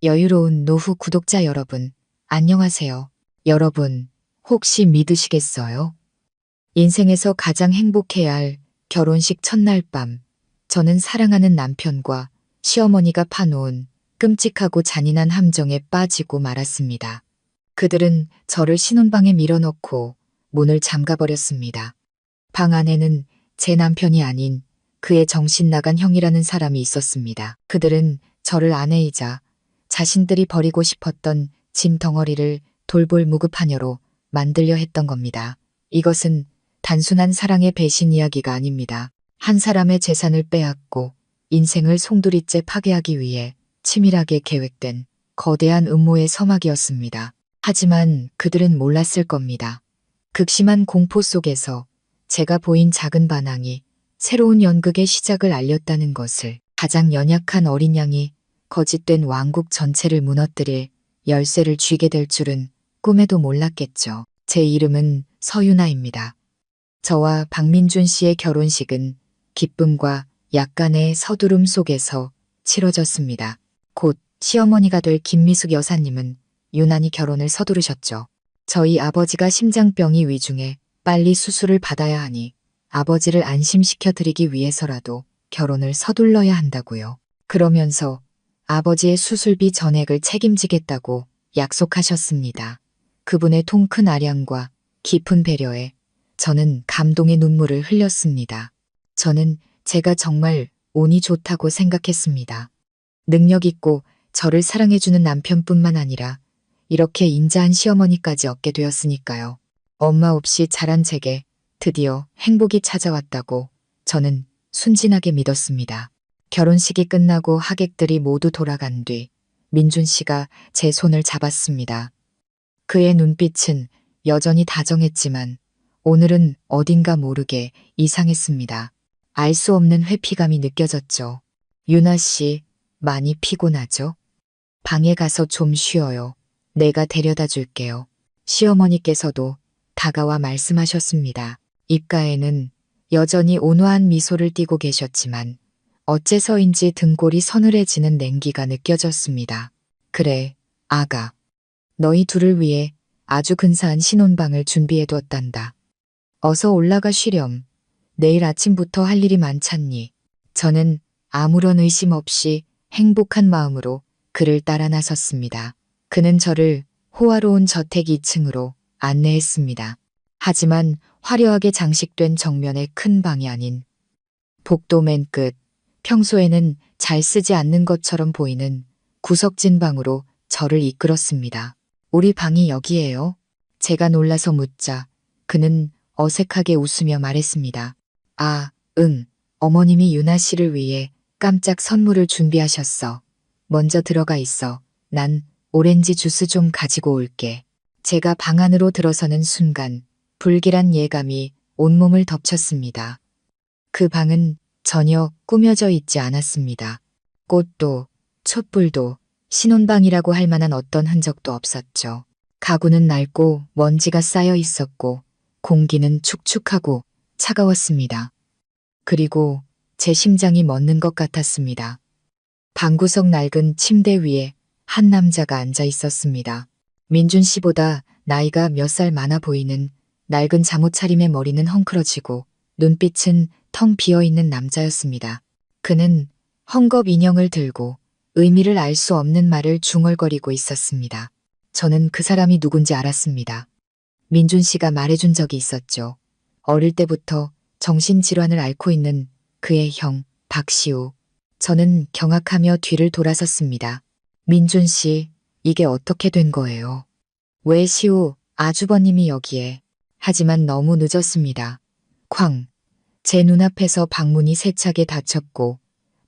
여유로운 노후 구독자 여러분, 안녕하세요. 여러분, 혹시 믿으시겠어요? 인생에서 가장 행복해야 할 결혼식 첫날 밤, 저는 사랑하는 남편과 시어머니가 파놓은 끔찍하고 잔인한 함정에 빠지고 말았습니다. 그들은 저를 신혼방에 밀어넣고 문을 잠가버렸습니다. 방 안에는 제 남편이 아닌 그의 정신 나간 형이라는 사람이 있었습니다. 그들은 저를 아내이자 자신들이 버리고 싶었던 짐 덩어리를 돌볼 무급하녀로 만들려 했던 겁니다. 이것은 단순한 사랑의 배신 이야기가 아닙니다. 한 사람의 재산을 빼앗고 인생을 송두리째 파괴하기 위해 치밀하게 계획된 거대한 음모의 서막이었습니다. 하지만 그들은 몰랐을 겁니다. 극심한 공포 속에서 제가 보인 작은 반항이 새로운 연극의 시작을 알렸다는 것을. 가장 연약한 어린 양이 거짓된 왕국 전체를 무너뜨릴 열쇠를 쥐게 될 줄은 꿈에도 몰랐겠죠. 제 이름은 서유나입니다. 저와 박민준 씨의 결혼식은 기쁨과 약간의 서두름 속에서 치러졌습니다. 곧 시어머니가 될 김미숙 여사님은 유난히 결혼을 서두르셨죠. 저희 아버지가 심장병이 위중해 빨리 수술을 받아야 하니 아버지를 안심시켜 드리기 위해서라도 결혼을 서둘러야 한다고요. 그러면서 아버지의 수술비 전액을 책임지겠다고 약속하셨습니다. 그분의 통큰 아량과 깊은 배려에 저는 감동의 눈물을 흘렸습니다. 저는 제가 정말 운이 좋다고 생각했습니다. 능력 있고 저를 사랑해주는 남편뿐만 아니라 이렇게 인자한 시어머니까지 얻게 되었으니까요. 엄마 없이 자란 제게 드디어 행복이 찾아왔다고 저는 순진하게 믿었습니다. 결혼식이 끝나고 하객들이 모두 돌아간 뒤 민준 씨가 제 손을 잡았습니다. 그의 눈빛은 여전히 다정했지만 오늘은 어딘가 모르게 이상했습니다. 알 수 없는 회피감이 느껴졌죠. 유나 씨, 많이 피곤하죠? 방에 가서 좀 쉬어요. 내가 데려다 줄게요. 시어머니께서도 다가와 말씀하셨습니다. 입가에는 여전히 온화한 미소를 띠고 계셨지만 어째서인지 등골이 서늘해지는 냉기가 느껴졌습니다. 그래, 아가. 너희 둘을 위해 아주 근사한 신혼방을 준비해뒀단다. 어서 올라가 쉬렴. 내일 아침부터 할 일이 많잖니. 저는 아무런 의심 없이 행복한 마음으로 그를 따라 나섰습니다. 그는 저를 호화로운 저택 2층으로 안내했습니다. 하지만 화려하게 장식된 정면의 큰 방이 아닌 복도 맨 끝, 평소에는 잘 쓰지 않는 것처럼 보이는 구석진 방으로 저를 이끌었습니다. 우리 방이 여기예요? 제가 놀라서 묻자 그는 어색하게 웃으며 말했습니다. 아, 응. 어머님이 유나 씨를 위해 깜짝 선물을 준비하셨어. 먼저 들어가 있어. 난 오렌지 주스 좀 가지고 올게. 제가 방 안으로 들어서는 순간 불길한 예감이 온몸을 덮쳤습니다. 그 방은 전혀 꾸며져 있지 않았습니다. 꽃도 촛불도 신혼방이라고 할 만한 어떤 흔적도 없었죠. 가구는 낡고 먼지가 쌓여 있었고 공기는 축축하고 차가웠습니다. 그리고 제 심장이 멎는 것 같았습니다. 방구석 낡은 침대 위에 한 남자가 앉아 있었습니다. 민준 씨보다 나이가 몇 살 많아 보이는 낡은 잠옷차림의 머리는 헝클어지고 눈빛은 텅 비어있는 남자였습니다. 그는 헝겊 인형을 들고 의미를 알 수 없는 말을 중얼거리고 있었습니다. 저는 그 사람이 누군지 알았습니다. 민준 씨가 말해준 적이 있었죠. 어릴 때부터 정신질환을 앓고 있는 그의 형, 박시우. 저는 경악하며 뒤를 돌아섰습니다. 민준 씨, 이게 어떻게 된 거예요? 왜 시우, 아주버님이 여기에? 하지만 너무 늦었습니다. 쾅. 제 눈앞에서 방문이 세차게 닫혔고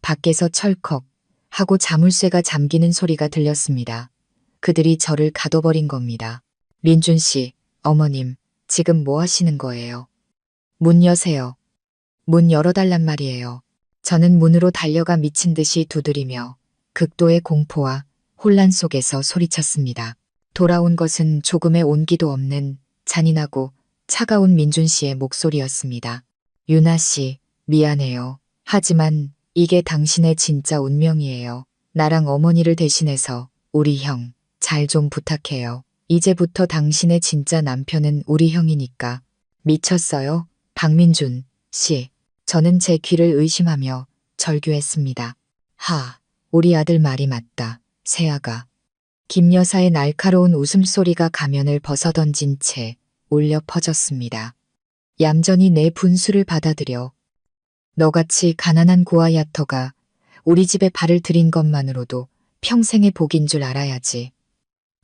밖에서 철컥 하고 자물쇠가 잠기는 소리가 들렸습니다. 그들이 저를 가둬버린 겁니다. 민준 씨, 어머님, 지금 뭐 하시는 거예요? 문 여세요. 문 열어달란 말이에요. 저는 문으로 달려가 미친 듯이 두드리며 극도의 공포와 혼란 속에서 소리쳤습니다. 돌아온 것은 조금의 온기도 없는 잔인하고 차가운 민준 씨의 목소리였습니다. 유나 씨, 미안해요. 하지만 이게 당신의 진짜 운명이에요. 나랑 어머니를 대신해서 우리 형, 잘 좀 부탁해요. 이제부터 당신의 진짜 남편은 우리 형이니까. 미쳤어요? 박민준 씨. 저는 제 귀를 의심하며 절규했습니다. 하, 우리 아들 말이 맞다. 세아가. 김 여사의 날카로운 웃음소리가 가면을 벗어던진 채 울려 퍼졌습니다. 얌전히 내 분수를 받아들여. 너같이 가난한 고아야터가 우리 집에 발을 들인 것만으로도 평생의 복인 줄 알아야지.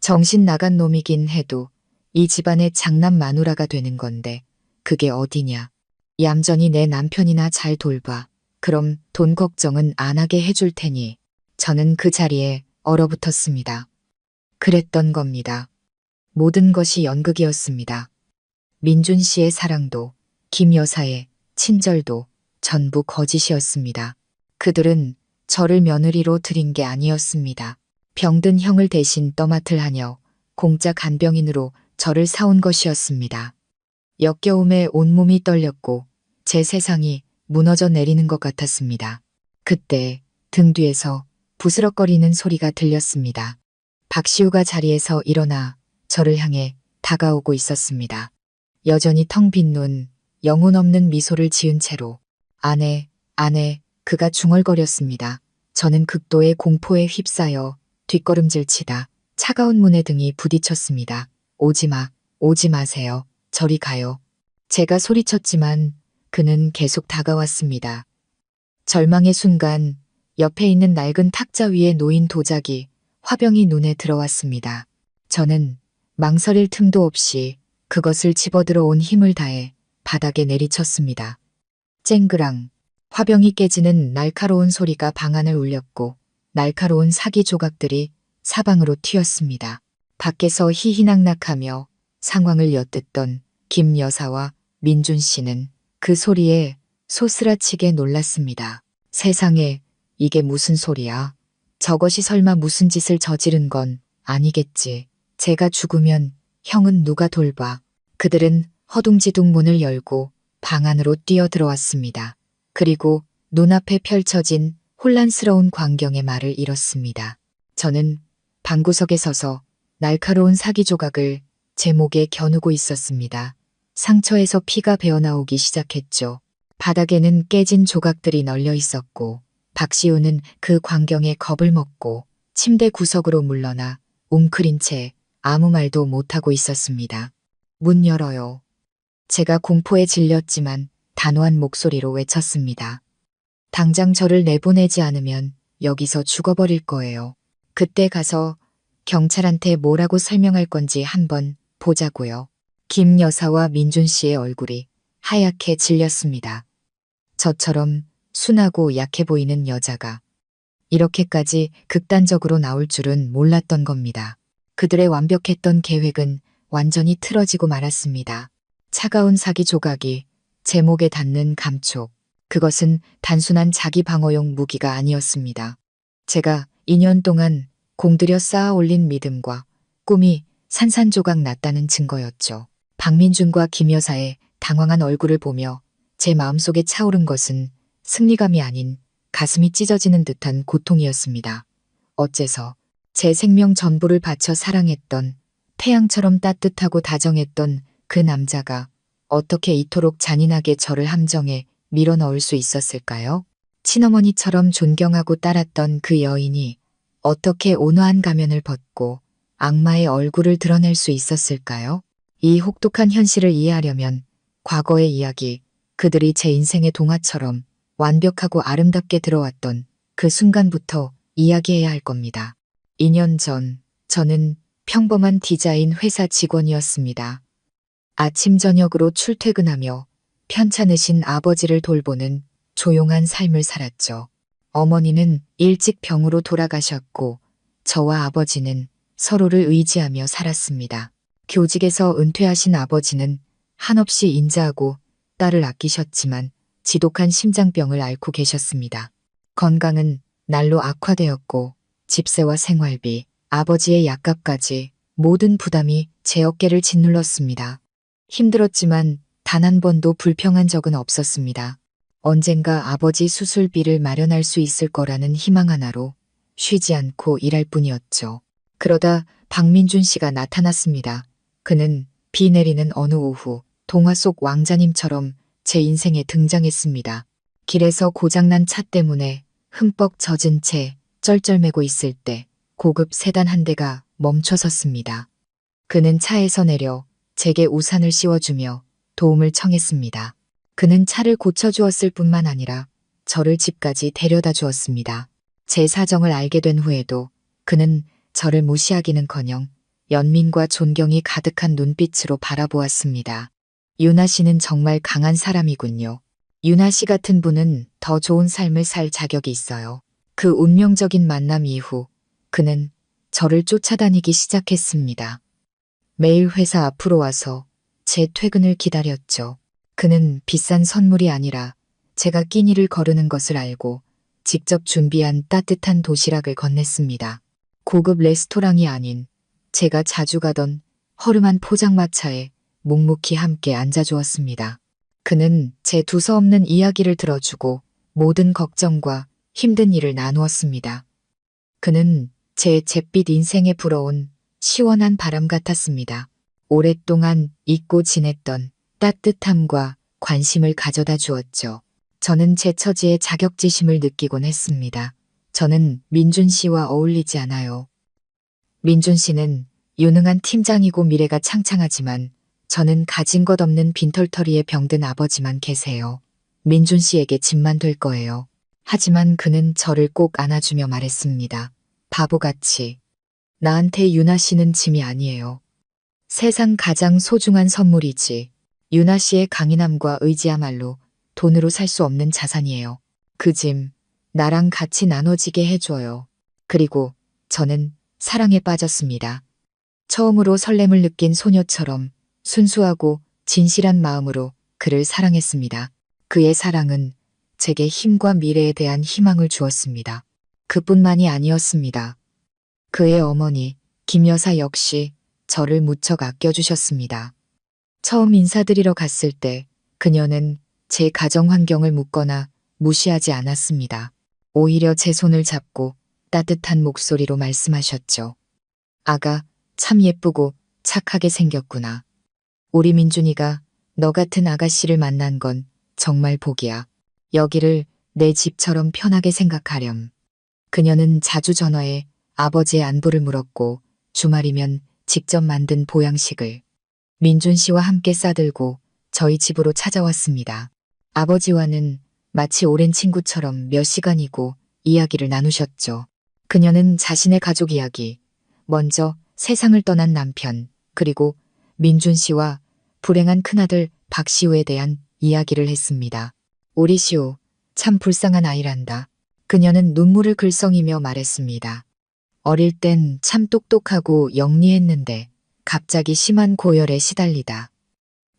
정신 나간 놈이긴 해도 이 집안의 장남 마누라가 되는 건데 그게 어디냐. 얌전히 내 남편이나 잘 돌봐. 그럼 돈 걱정은 안 하게 해줄 테니. 저는 그 자리에 얼어붙었습니다. 그랬던 겁니다. 모든 것이 연극이었습니다. 민준 씨의 사랑도 김 여사의 친절도 전부 거짓이었습니다. 그들은 저를 며느리로 들인 게 아니었습니다. 병든 형을 대신 떠맡을 하녀 공짜 간병인으로 저를 사온 것이었습니다. 역겨움에 온몸이 떨렸고 제 세상이 무너져 내리는 것 같았습니다. 그때 등 뒤에서 부스럭거리는 소리가 들렸습니다. 박시우가 자리에서 일어나 저를 향해 다가오고 있었습니다. 여전히 텅 빈 눈, 영혼 없는 미소를 지은 채로 아내, 그가 중얼거렸습니다. 저는 극도의 공포에 휩싸여 뒷걸음질치다 차가운 문에 등이 부딪혔습니다. 오지 마세요. 저리 가요. 제가 소리쳤지만 그는 계속 다가왔습니다. 절망의 순간 옆에 있는 낡은 탁자 위에 놓인 도자기, 화병이 눈에 들어왔습니다. 저는 망설일 틈도 없이 그것을 집어들어 온 힘을 다해 바닥에 내리쳤습니다. 쨍그랑 화병이 깨지는 날카로운 소리가 방 안을 울렸고 날카로운 사기 조각들이 사방으로 튀었습니다. 밖에서 희희낙낙하며 상황을 엿듣던 김 여사와 민준 씨는 그 소리에 소스라치게 놀랐습니다. 세상에, 이게 무슨 소리야? 저것이 설마 무슨 짓을 저지른 건 아니겠지. 제가 죽으면 형은 누가 돌봐. 그들은 허둥지둥 문을 열고 방 안으로 뛰어들어왔습니다. 그리고 눈앞에 펼쳐진 혼란스러운 광경의 말을 잃었습니다. 저는 방구석에 서서 날카로운 사기 조각을 제 목에 겨누고 있었습니다. 상처에서 피가 배어나오기 시작했죠. 바닥에는 깨진 조각들이 널려 있었고 박시우는 그 광경에 겁을 먹고 침대 구석으로 물러나 웅크린 채 아무 말도 못하고 있었습니다. 문 열어요. 제가 공포에 질렸지만 단호한 목소리로 외쳤습니다. 당장 저를 내보내지 않으면 여기서 죽어버릴 거예요. 그때 가서 경찰한테 뭐라고 설명할 건지 한번 보자고요. 김 여사와 민준 씨의 얼굴이 하얗게 질렸습니다. 저처럼 순하고 약해 보이는 여자가 이렇게까지 극단적으로 나올 줄은 몰랐던 겁니다. 그들의 완벽했던 계획은 완전히 틀어지고 말았습니다. 차가운 사기 조각이 제 목에 닿는 감촉. 그것은 단순한 자기 방어용 무기가 아니었습니다. 제가 2년 동안 공들여 쌓아 올린 믿음과 꿈이 산산조각 났다는 증거였죠. 박민준과 김 여사의 당황한 얼굴을 보며 제 마음속에 차오른 것은 승리감이 아닌 가슴이 찢어지는 듯한 고통이었습니다. 어째서 제 생명 전부를 바쳐 사랑했던 태양처럼 따뜻하고 다정했던 그 남자가 어떻게 이토록 잔인하게 저를 함정에 밀어넣을 수 있었을까요? 친어머니처럼 존경하고 따랐던 그 여인이 어떻게 온화한 가면을 벗고 악마의 얼굴을 드러낼 수 있었을까요? 이 혹독한 현실을 이해하려면 과거의 이야기, 그들이 제 인생의 동화처럼 완벽하고 아름답게 들어왔던 그 순간부터 이야기해야 할 겁니다. 2년 전 저는 평범한 디자인 회사 직원이었습니다. 아침 저녁으로 출퇴근하며 편찮으신 아버지를 돌보는 조용한 삶을 살았죠. 어머니는 일찍 병으로 돌아가셨고 저와 아버지는 서로를 의지하며 살았습니다. 교직에서 은퇴하신 아버지는 한없이 인자하고 딸을 아끼셨지만 지독한 심장병을 앓고 계셨습니다. 건강은 날로 악화되었고 집세와 생활비, 아버지의 약값까지 모든 부담이 제 어깨를 짓눌렀습니다. 힘들었지만 단 한 번도 불평한 적은 없었습니다. 언젠가 아버지 수술비를 마련할 수 있을 거라는 희망 하나로 쉬지 않고 일할 뿐이었죠. 그러다 박민준 씨가 나타났습니다. 그는 비 내리는 어느 오후 동화 속 왕자님처럼 제 인생에 등장했습니다. 길에서 고장난 차 때문에 흠뻑 젖은 채 쩔쩔매고 있을 때 고급 세단 한 대가 멈춰 섰습니다. 그는 차에서 내려 제게 우산을 씌워주며 도움을 청했습니다. 그는 차를 고쳐주었을 뿐만 아니라 저를 집까지 데려다 주었습니다. 제 사정을 알게 된 후에도 그는 저를 무시하기는커녕 연민과 존경이 가득한 눈빛으로 바라보았습니다. 유나 씨는 정말 강한 사람이군요. 유나 씨 같은 분은 더 좋은 삶을 살 자격이 있어요. 그 운명적인 만남 이후 그는 저를 쫓아다니기 시작했습니다. 매일 회사 앞으로 와서 제 퇴근을 기다렸죠. 그는 비싼 선물이 아니라 제가 끼니를 거르는 것을 알고 직접 준비한 따뜻한 도시락을 건넸습니다. 고급 레스토랑이 아닌 제가 자주 가던 허름한 포장마차에 묵묵히 함께 앉아주었습니다. 그는 제 두서없는 이야기를 들어주고 모든 걱정과 힘든 일을 나누었습니다. 그는 제 잿빛 인생에 불어온 시원한 바람 같았습니다. 오랫동안 잊고 지냈던 따뜻함과 관심을 가져다 주었죠. 저는 제 처지에 자격지심을 느끼곤 했습니다. 저는 민준 씨와 어울리지 않아요. 민준 씨는 유능한 팀장이고 미래가 창창하지만 저는 가진 것 없는 빈털터리에 병든 아버지만 계세요. 민준 씨에게 짐만 될 거예요. 하지만 그는 저를 꼭 안아주며 말했습니다. 바보같이. 나한테 유나 씨는 짐이 아니에요. 세상 가장 소중한 선물이지. 유나 씨의 강인함과 의지야말로 돈으로 살 수 없는 자산이에요. 그 짐, 나랑 같이 나눠지게 해줘요. 그리고 저는 사랑에 빠졌습니다. 처음으로 설렘을 느낀 소녀처럼 순수하고 진실한 마음으로 그를 사랑했습니다. 그의 사랑은 제게 힘과 미래에 대한 희망을 주었습니다. 그뿐만이 아니었습니다. 그의 어머니, 김 여사 역시 저를 무척 아껴주셨습니다. 처음 인사드리러 갔을 때 그녀는 제 가정 환경을 묻거나 무시하지 않았습니다. 오히려 제 손을 잡고 따뜻한 목소리로 말씀하셨죠. 아가, 참 예쁘고 착하게 생겼구나. 우리 민준이가 너 같은 아가씨를 만난 건 정말 복이야. 여기를 내 집처럼 편하게 생각하렴. 그녀는 자주 전화해 아버지의 안부를 물었고 주말이면 직접 만든 보양식을 민준 씨와 함께 싸들고 저희 집으로 찾아왔습니다. 아버지와는 마치 오랜 친구처럼 몇 시간이고 이야기를 나누셨죠. 그녀는 자신의 가족 이야기, 먼저 세상을 떠난 남편, 그리고 민준 씨와 불행한 큰아들 박시우에 대한 이야기를 했습니다. 우리 시우, 참 불쌍한 아이란다. 그녀는 눈물을 글썽이며 말했습니다. 어릴 땐 참 똑똑하고 영리했는데 갑자기 심한 고열에 시달리다.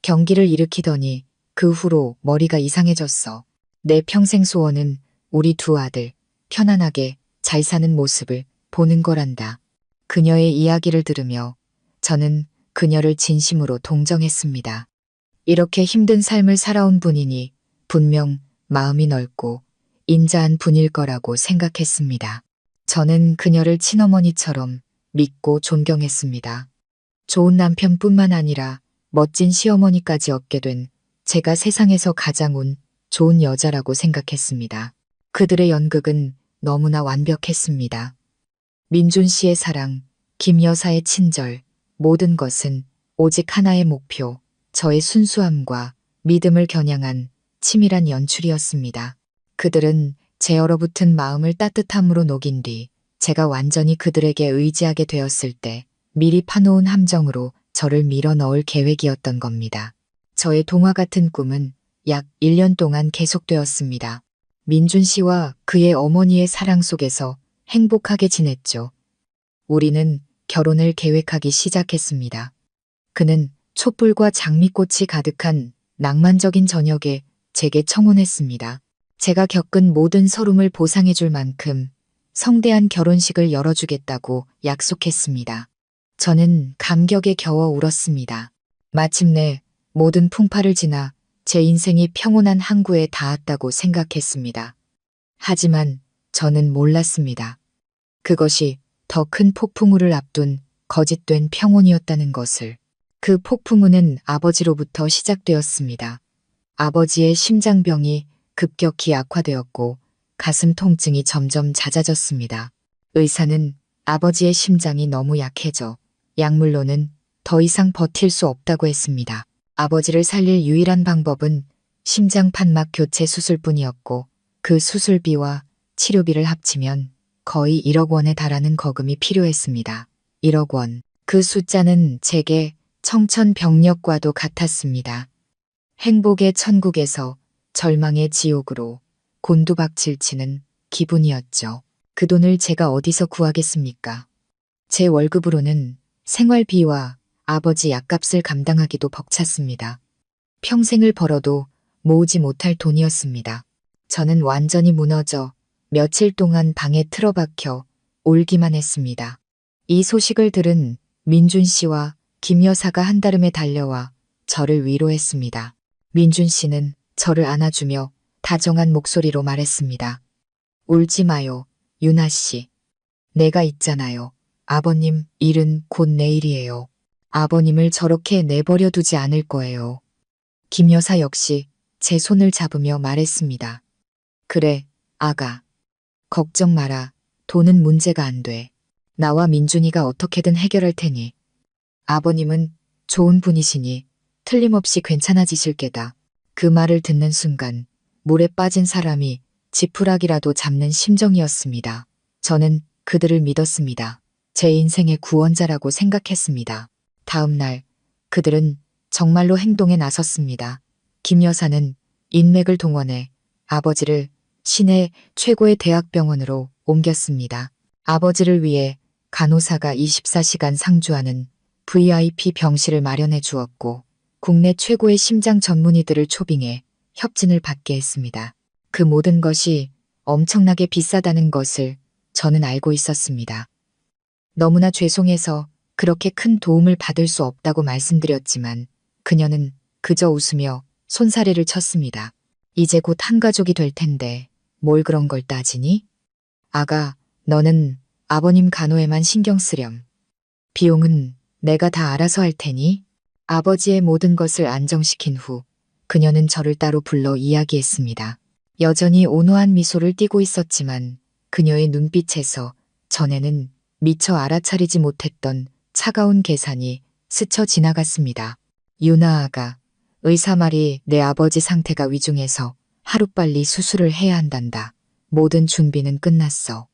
경기를 일으키더니 그 후로 머리가 이상해졌어. 내 평생 소원은 우리 두 아들 편안하게 잘 사는 모습을 보는 거란다. 그녀의 이야기를 들으며 저는 그녀를 진심으로 동정했습니다. 이렇게 힘든 삶을 살아온 분이니 분명 마음이 넓고 인자한 분일 거라고 생각했습니다. 저는 그녀를 친어머니처럼 믿고 존경했습니다. 좋은 남편뿐만 아니라 멋진 시어머니까지 얻게 된 제가 세상에서 가장 운 좋은 여자라고 생각했습니다. 그들의 연극은 너무나 완벽했습니다. 민준 씨의 사랑, 김 여사의 친절, 모든 것은 오직 하나의 목표, 저의 순수함과 믿음을 겨냥한 치밀한 연출이었습니다. 그들은 제 얼어붙은 마음을 따뜻함으로 녹인 뒤 제가 완전히 그들에게 의지하게 되었을 때 미리 파놓은 함정으로 저를 밀어 넣을 계획이었던 겁니다. 저의 동화 같은 꿈은 약 1년 동안 계속되었습니다. 민준 씨와 그의 어머니의 사랑 속에서 행복하게 지냈죠. 우리는 결혼을 계획하기 시작했습니다. 그는 촛불과 장미꽃이 가득한 낭만적인 저녁에 제게 청혼했습니다. 제가 겪은 모든 서름을 보상해 줄 만큼 성대한 결혼식을 열어주겠다고 약속했습니다. 저는 감격에 겨워 울었습니다. 마침내 모든 풍파를 지나 제 인생이 평온한 항구에 닿았다고 생각했습니다. 하지만 저는 몰랐습니다. 그것이 더 큰 폭풍우를 앞둔 거짓된 평온이었다는 것을. 그 폭풍우는 아버지로부터 시작되었습니다. 아버지의 심장병이 급격히 악화되었고 가슴 통증이 점점 잦아졌습니다. 의사는 아버지의 심장이 너무 약해져 약물로는 더 이상 버틸 수 없다고 했습니다. 아버지를 살릴 유일한 방법은 심장 판막 교체 수술뿐이었고 그 수술비와 치료비를 합치면 거의 1억 원에 달하는 거금이 필요했습니다. 1억 원. 그 숫자는 제게 청천벽력과도 같았습니다. 행복의 천국에서 절망의 지옥으로 곤두박질치는 기분이었죠. 그 돈을 제가 어디서 구하겠습니까? 제 월급으로는 생활비와 아버지 약값을 감당하기도 벅찼습니다. 평생을 벌어도 모으지 못할 돈이었습니다. 저는 완전히 무너져 며칠 동안 방에 틀어박혀 울기만 했습니다. 이 소식을 들은 민준 씨와 김 여사가 한달음에 달려와 저를 위로했습니다. 민준 씨는 저를 안아주며 다정한 목소리로 말했습니다. 울지 마요, 유나 씨. 내가 있잖아요. 아버님 일은 곧 내일이에요. 아버님을 저렇게 내버려 두지 않을 거예요. 김 여사 역시 제 손을 잡으며 말했습니다. 그래, 아가. 걱정 마라. 돈은 문제가 안 돼. 나와 민준이가 어떻게든 해결할 테니. 아버님은 좋은 분이시니 틀림없이 괜찮아지실 게다. 그 말을 듣는 순간 물에 빠진 사람이 지푸라기라도 잡는 심정이었습니다. 저는 그들을 믿었습니다. 제 인생의 구원자라고 생각했습니다. 다음 날 그들은 정말로 행동에 나섰습니다. 김 여사는 인맥을 동원해 아버지를 시내 최고의 대학병원으로 옮겼습니다. 아버지를 위해 간호사가 24시간 상주하는 VIP 병실을 마련해 주었고 국내 최고의 심장 전문의들을 초빙해 협진을 받게 했습니다. 그 모든 것이 엄청나게 비싸다는 것을 저는 알고 있었습니다. 너무나 죄송해서 그렇게 큰 도움을 받을 수 없다고 말씀드렸지만 그녀는 그저 웃으며 손사래를 쳤습니다. 이제 곧 한 가족이 될 텐데 뭘 그런 걸 따지니? 아가, 너는 아버님 간호에만 신경 쓰렴. 비용은 내가 다 알아서 할 테니. 아버지의 모든 것을 안정시킨 후 그녀는 저를 따로 불러 이야기했습니다. 여전히 온화한 미소를 띠고 있었지만 그녀의 눈빛에서 전에는 미처 알아차리지 못했던 차가운 계산이 스쳐 지나갔습니다. 유나 아가, 의사 말이 내 아버지 상태가 위중해서 하루빨리 수술을 해야 한단다. 모든 준비는 끝났어.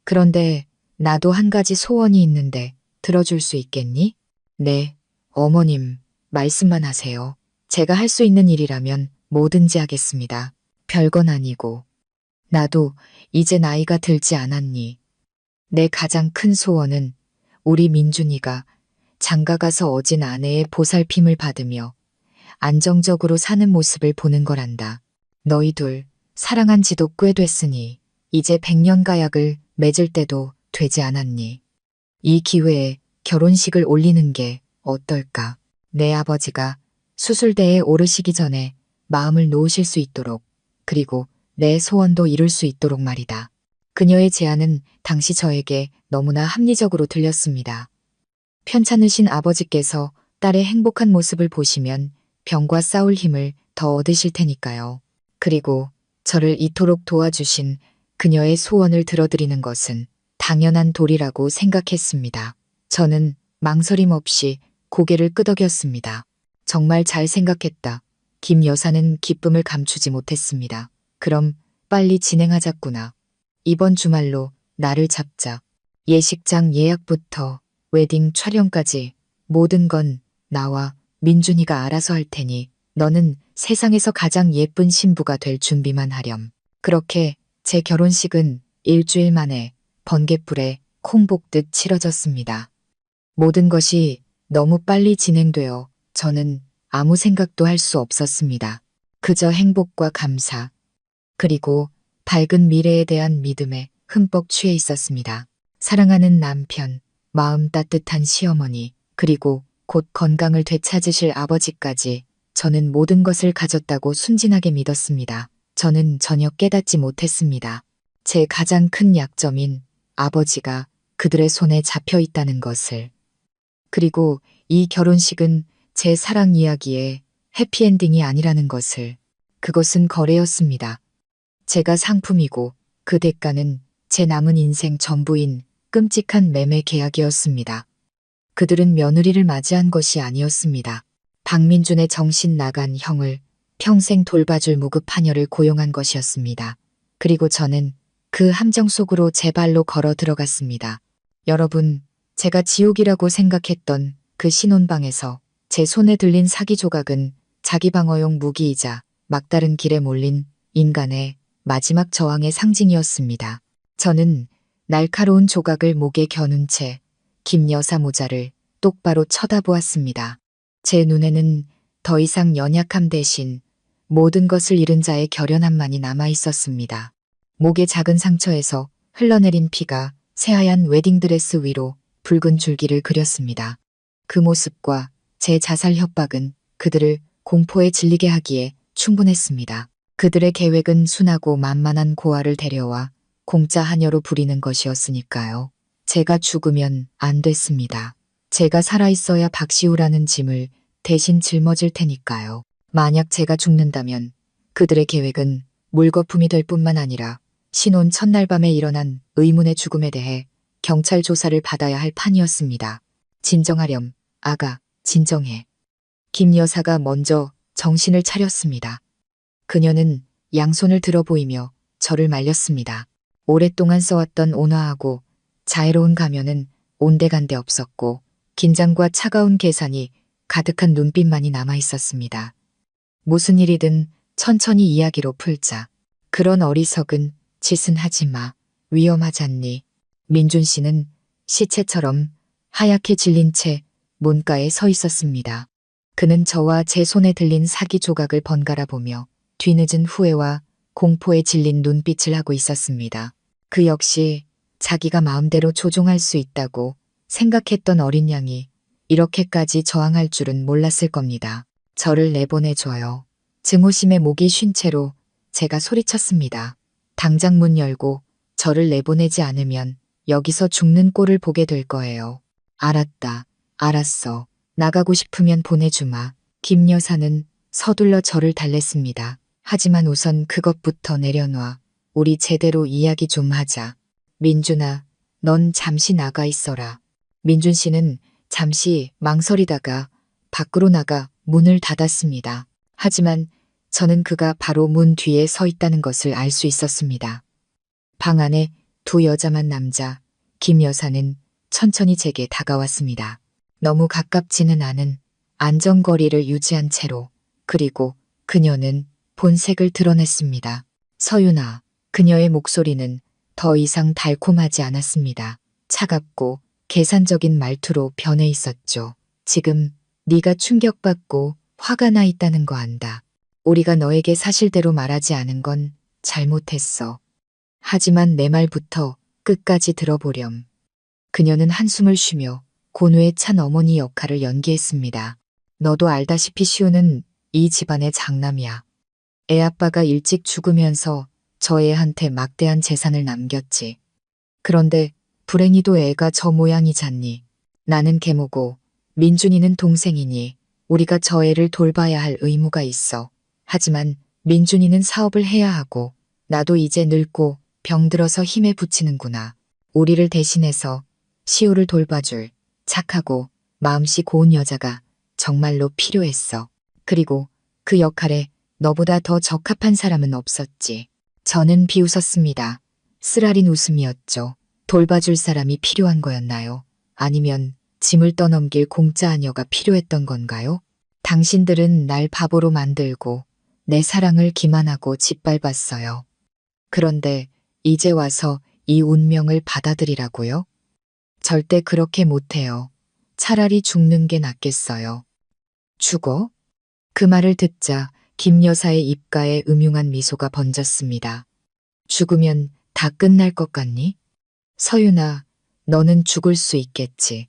그런데 나도 한 가지 소원이 있는데 들어줄 수 있겠니? 네, 어머님, 말씀만 하세요. 제가 할 수 있는 일이라면 뭐든지 하겠습니다. 별건 아니고. 나도 이제 나이가 들지 않았니? 내 가장 큰 소원은 우리 민준이가 장가가서 어진 아내의 보살핌을 받으며 안정적으로 사는 모습을 보는 거란다. 너희 둘 사랑한 지도 꽤 됐으니 이제 백년가약을 맺을 때도 되지 않았니? 이 기회에 결혼식을 올리는 게 어떨까? 내 아버지가 수술대에 오르시기 전에 마음을 놓으실 수 있도록 그리고 내 소원도 이룰 수 있도록 말이다. 그녀의 제안은 당시 저에게 너무나 합리적으로 들렸습니다. 편찮으신 아버지께서 딸의 행복한 모습을 보시면 병과 싸울 힘을 더 얻으실 테니까요. 그리고 저를 이토록 도와주신 그녀의 소원을 들어드리는 것은 당연한 도리라고 생각했습니다. 저는 망설임 없이 고개를 끄덕였습니다. 정말 잘 생각했다. 김 여사는 기쁨을 감추지 못했습니다. 그럼 빨리 진행하자꾸나. 이번 주말로 날을 잡자. 예식장 예약부터 웨딩 촬영까지 모든 건 나와 민준이가 알아서 할 테니 너는 세상에서 가장 예쁜 신부가 될 준비만 하렴. 그렇게 제 결혼식은 일주일 만에 번갯불에 콩 볶듯 치러졌습니다. 모든 것이 너무 빨리 진행되어 저는 아무 생각도 할 수 없었습니다. 그저 행복과 감사, 그리고 밝은 미래에 대한 믿음에 흠뻑 취해 있었습니다. 사랑하는 남편, 마음 따뜻한 시어머니, 그리고 곧 건강을 되찾으실 아버지까지 저는 모든 것을 가졌다고 순진하게 믿었습니다. 저는 전혀 깨닫지 못했습니다. 제 가장 큰 약점인 아버지가 그들의 손에 잡혀 있다는 것을. 그리고 이 결혼식은 제 사랑 이야기의 해피엔딩이 아니라는 것을. 그것은 거래였습니다. 제가 상품이고 그 대가는 제 남은 인생 전부인 끔찍한 매매 계약이었습니다. 그들은 며느리를 맞이한 것이 아니었습니다. 박민준의 정신 나간 형을 평생 돌봐줄 무급 하녀를 고용한 것이었습니다. 그리고 저는 그 함정 속으로 제 발로 걸어 들어갔습니다. 여러분, 제가 지옥이라고 생각했던 그 신혼방에서 제 손에 들린 사기 조각은 자기 방어용 무기이자 막다른 길에 몰린 인간의 마지막 저항의 상징이었습니다. 저는 날카로운 조각을 목에 겨눈 채 김 여사 모자를 똑바로 쳐다보았습니다. 제 눈에는 더 이상 연약함 대신 모든 것을 잃은 자의 결연함만이 남아 있었습니다. 목의 작은 상처에서 흘러내린 피가 새하얀 웨딩드레스 위로 붉은 줄기를 그렸습니다. 그 모습과 제 자살 협박은 그들을 공포에 질리게 하기에 충분했습니다. 그들의 계획은 순하고 만만한 고아를 데려와 공짜 하녀로 부리는 것이었으니까요. 제가 죽으면 안 됐습니다. 제가 살아있어야 박시우라는 짐을 대신 짊어질 테니까요. 만약 제가 죽는다면 그들의 계획은 물거품이 될 뿐만 아니라 신혼 첫날 밤에 일어난 의문의 죽음에 대해 경찰 조사를 받아야 할 판이었습니다. 진정하렴, 아가, 진정해. 김 여사가 먼저 정신을 차렸습니다. 그녀는 양손을 들어 보이며 저를 말렸습니다. 오랫동안 써왔던 온화하고 자애로운 가면은 온데간데 없었고 긴장과 차가운 계산이 가득한 눈빛만이 남아 있었습니다. 무슨 일이든 천천히 이야기로 풀자. 그런 어리석은 짓은 하지 마. 위험하잖니. 민준 씨는 시체처럼 하얗게 질린 채 문가에 서 있었습니다. 그는 저와 제 손에 들린 사기 조각을 번갈아 보며 뒤늦은 후회와 공포에 질린 눈빛을 하고 있었습니다. 그 역시 자기가 마음대로 조종할 수 있다고 생각했던 어린 양이 이렇게까지 저항할 줄은 몰랐을 겁니다. 저를 내보내줘요. 증오심에 목이 쉰 채로 제가 소리쳤습니다. 당장 문 열고 저를 내보내지 않으면 여기서 죽는 꼴을 보게 될 거예요. 알았다. 알았어. 나가고 싶으면 보내주마. 김 여사는 서둘러 저를 달랬습니다. 하지만 우선 그것부터 내려놔. 우리 제대로 이야기 좀 하자. 민준아, 넌 잠시 나가 있어라. 민준 씨는 잠시 망설이다가 밖으로 나가 문을 닫았습니다. 하지만 저는 그가 바로 문 뒤에 서 있다는 것을 알 수 있었습니다. 방 안에 두 여자만 남자, 김 여사는 천천히 제게 다가왔습니다. 너무 가깝지는 않은 안전거리를 유지한 채로. 그리고 그녀는 본색을 드러냈습니다. 서윤아, 그녀의 목소리는 더 이상 달콤하지 않았습니다. 차갑고 계산적인 말투로 변해 있었죠. 지금 네가 충격받고 화가 나 있다는 거 안다. 우리가 너에게 사실대로 말하지 않은 건 잘못했어. 하지만 내 말부터 끝까지 들어보렴. 그녀는 한숨을 쉬며 고뇌에 찬 어머니 역할을 연기했습니다. 너도 알다시피 시우는 이 집안의 장남이야. 애아빠가 일찍 죽으면서 저 애한테 막대한 재산을 남겼지. 그런데 불행히도 애가 저 모양이잖니. 나는 계모고 민준이는 동생이니 우리가 저 애를 돌봐야 할 의무가 있어. 하지만 민준이는 사업을 해야 하고 나도 이제 늙고 병들어서 힘에 부치는구나. 우리를 대신해서 시우를 돌봐줄 착하고 마음씨 고운 여자가 정말로 필요했어. 그리고 그 역할에 너보다 더 적합한 사람은 없었지. 저는 비웃었습니다. 쓰라린 웃음이었죠. 돌봐줄 사람이 필요한 거였나요? 아니면 짐을 떠넘길 공짜 아녀가 필요했던 건가요? 당신들은 날 바보로 만들고 내 사랑을 기만하고 짓밟았어요. 그런데 이제 와서 이 운명을 받아들이라고요? 절대 그렇게 못해요. 차라리 죽는 게 낫겠어요. 죽어? 그 말을 듣자 김 여사의 입가에 음흉한 미소가 번졌습니다. 죽으면 다 끝날 것 같니? 서윤아, 너는 죽을 수 있겠지.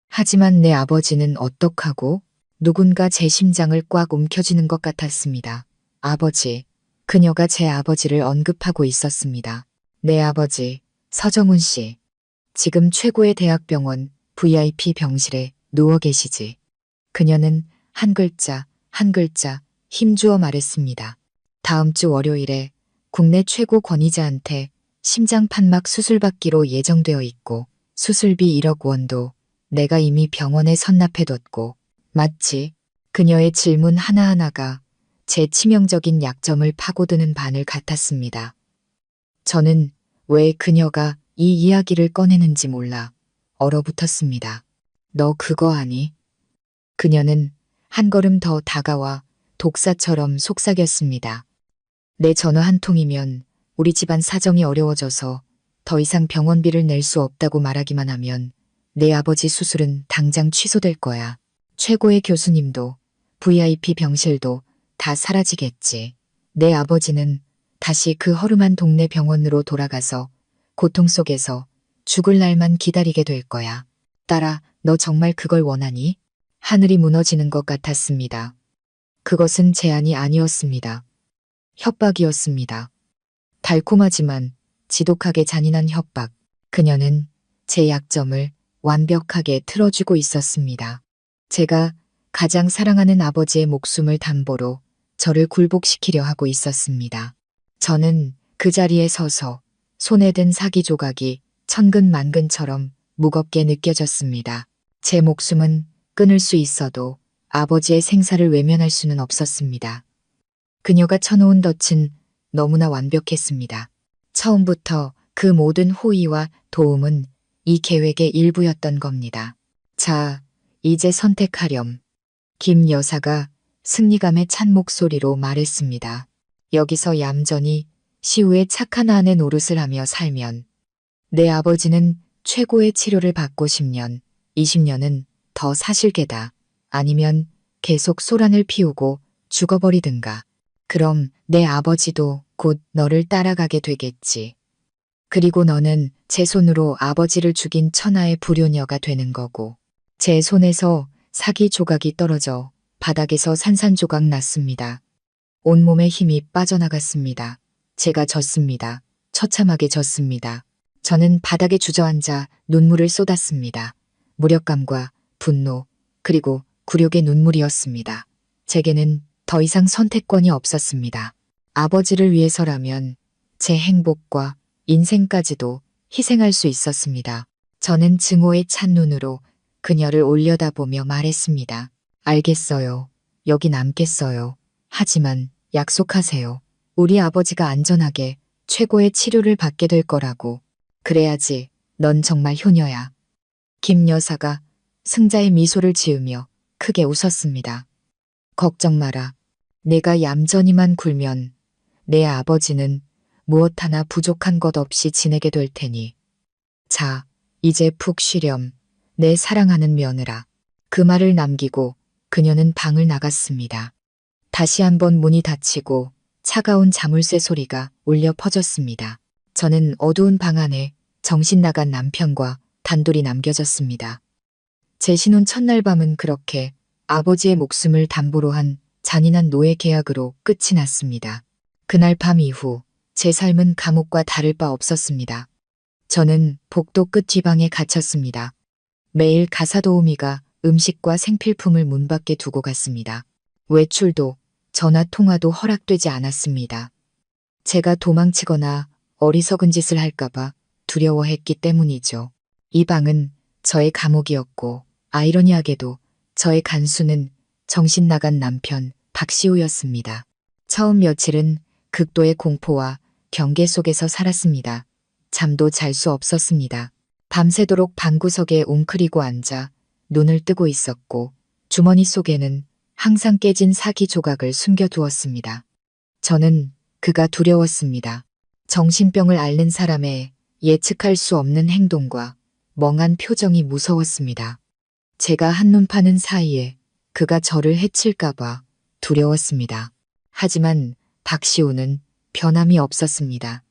하지만 내 아버지는 어떡하고? 누군가 제 심장을 꽉 움켜쥐는 것 같았습니다. 아버지. 그녀가 제 아버지를 언급하고 있었습니다. 내 아버지, 서정훈 씨. 지금 최고의 대학병원 VIP 병실에 누워 계시지. 그녀는 한 글자 한 글자 힘주어 말했습니다. 다음 주 월요일에 국내 최고 권위자한테 심장 판막 수술받기로 예정되어 있고 수술비 1억 원도 내가 이미 병원에 선납해뒀고. 맞지? 그녀의 질문 하나하나가 제 치명적인 약점을 파고드는 바늘 같았습니다. 저는 왜 그녀가 이 이야기를 꺼내는지 몰라 얼어붙었습니다. 너 그거 아니? 그녀는 한 걸음 더 다가와 독사처럼 속삭였습니다. 내 전화 한 통이면 우리 집안 사정이 어려워져서 더 이상 병원비를 낼 수 없다고 말하기만 하면 내 아버지 수술은 당장 취소될 거야. 최고의 교수님도 VIP 병실도 다 사라지겠지. 내 아버지는 다시 그 허름한 동네 병원으로 돌아가서 고통 속에서 죽을 날만 기다리게 될 거야. 딸아, 너 정말 그걸 원하니? 하늘이 무너지는 것 같았습니다. 그것은 제안이 아니었습니다. 협박이었습니다. 달콤하지만 지독하게 잔인한 협박. 그녀는 제 약점을 완벽하게 틀어주고 있었습니다. 제가 가장 사랑하는 아버지의 목숨을 담보로 저를 굴복시키려 하고 있었습니다. 저는 그 자리에 서서 손에 든 사기 조각이 천근만근처럼 무겁게 느껴졌습니다. 제 목숨은 끊을 수 있어도 아버지의 생사를 외면할 수는 없었습니다. 그녀가 쳐놓은 덫은 너무나 완벽했습니다. 처음부터 그 모든 호의와 도움은 이 계획의 일부였던 겁니다. 자, 이제 선택하렴. 김 여사가 승리감에 찬 목소리로 말했습니다. 여기서 얌전히 시우의 착한 아내 노릇을 하며 살면, 내 아버지는 최고의 치료를 받고 10년, 20년은 더 사실 게다. 아니면 계속 소란을 피우고 죽어버리든가. 그럼 내 아버지도 곧 너를 따라가게 되겠지. 그리고 너는 제 손으로 아버지를 죽인 천하의 불효녀가 되는 거고. 제 손에서 사기 조각이 떨어져 바닥에서 산산조각 났습니다. 온몸에 힘이 빠져나갔습니다. 제가 졌습니다. 처참하게 졌습니다. 저는 바닥에 주저앉아 눈물을 쏟았습니다. 무력감과 분노, 그리고 굴욕의 눈물이었습니다. 제게는 더 이상 선택권이 없었습니다. 아버지를 위해서라면 제 행복과 인생까지도 희생할 수 있었습니다. 저는 증오에 찬 눈으로 그녀를 올려다보며 말했습니다. 알겠어요. 여기 남겠어요. 하지만 약속하세요. 우리 아버지가 안전하게 최고의 치료를 받게 될 거라고. 그래야지 넌 정말 효녀야. 김 여사가 승자의 미소를 지으며 크게 웃었습니다. 걱정 마라. 내가 얌전히만 굴면 내 아버지는 무엇 하나 부족한 것 없이 지내게 될 테니. 자, 이제 푹 쉬렴. 내 사랑하는 며느라. 그 말을 남기고 그녀는 방을 나갔습니다. 다시 한번 문이 닫히고 차가운 자물쇠 소리가 울려 퍼졌습니다. 저는 어두운 방 안에 정신 나간 남편과 단둘이 남겨졌습니다. 제 신혼 첫날 밤은 그렇게 아버지의 목숨을 담보로 한 잔인한 노예 계약으로 끝이 났습니다. 그날 밤 이후 제 삶은 감옥과 다를 바 없었습니다. 저는 복도 끝 뒷방에 갇혔습니다. 매일 가사도우미가 음식과 생필품을 문 밖에 두고 갔습니다. 외출도 전화 통화도 허락되지 않았습니다. 제가 도망치거나 어리석은 짓을 할까봐 두려워했기 때문이죠. 이 방은 저의 감옥이었고 아이러니하게도 저의 간수는 정신 나간 남편 박시우였습니다. 처음 며칠은 극도의 공포와 경계 속에서 살았습니다. 잠도 잘 수 없었습니다. 밤새도록 방구석에 웅크리고 앉아 눈을 뜨고 있었고 주머니 속에는 항상 깨진 사기 조각을 숨겨두었습니다. 저는 그가 두려웠습니다. 정신병을 앓는 사람의 예측할 수 없는 행동과 멍한 표정이 무서웠습니다. 제가 한눈 파는 사이에 그가 저를 해칠까봐 두려웠습니다. 하지만 박시우는 변함이 없었습니다.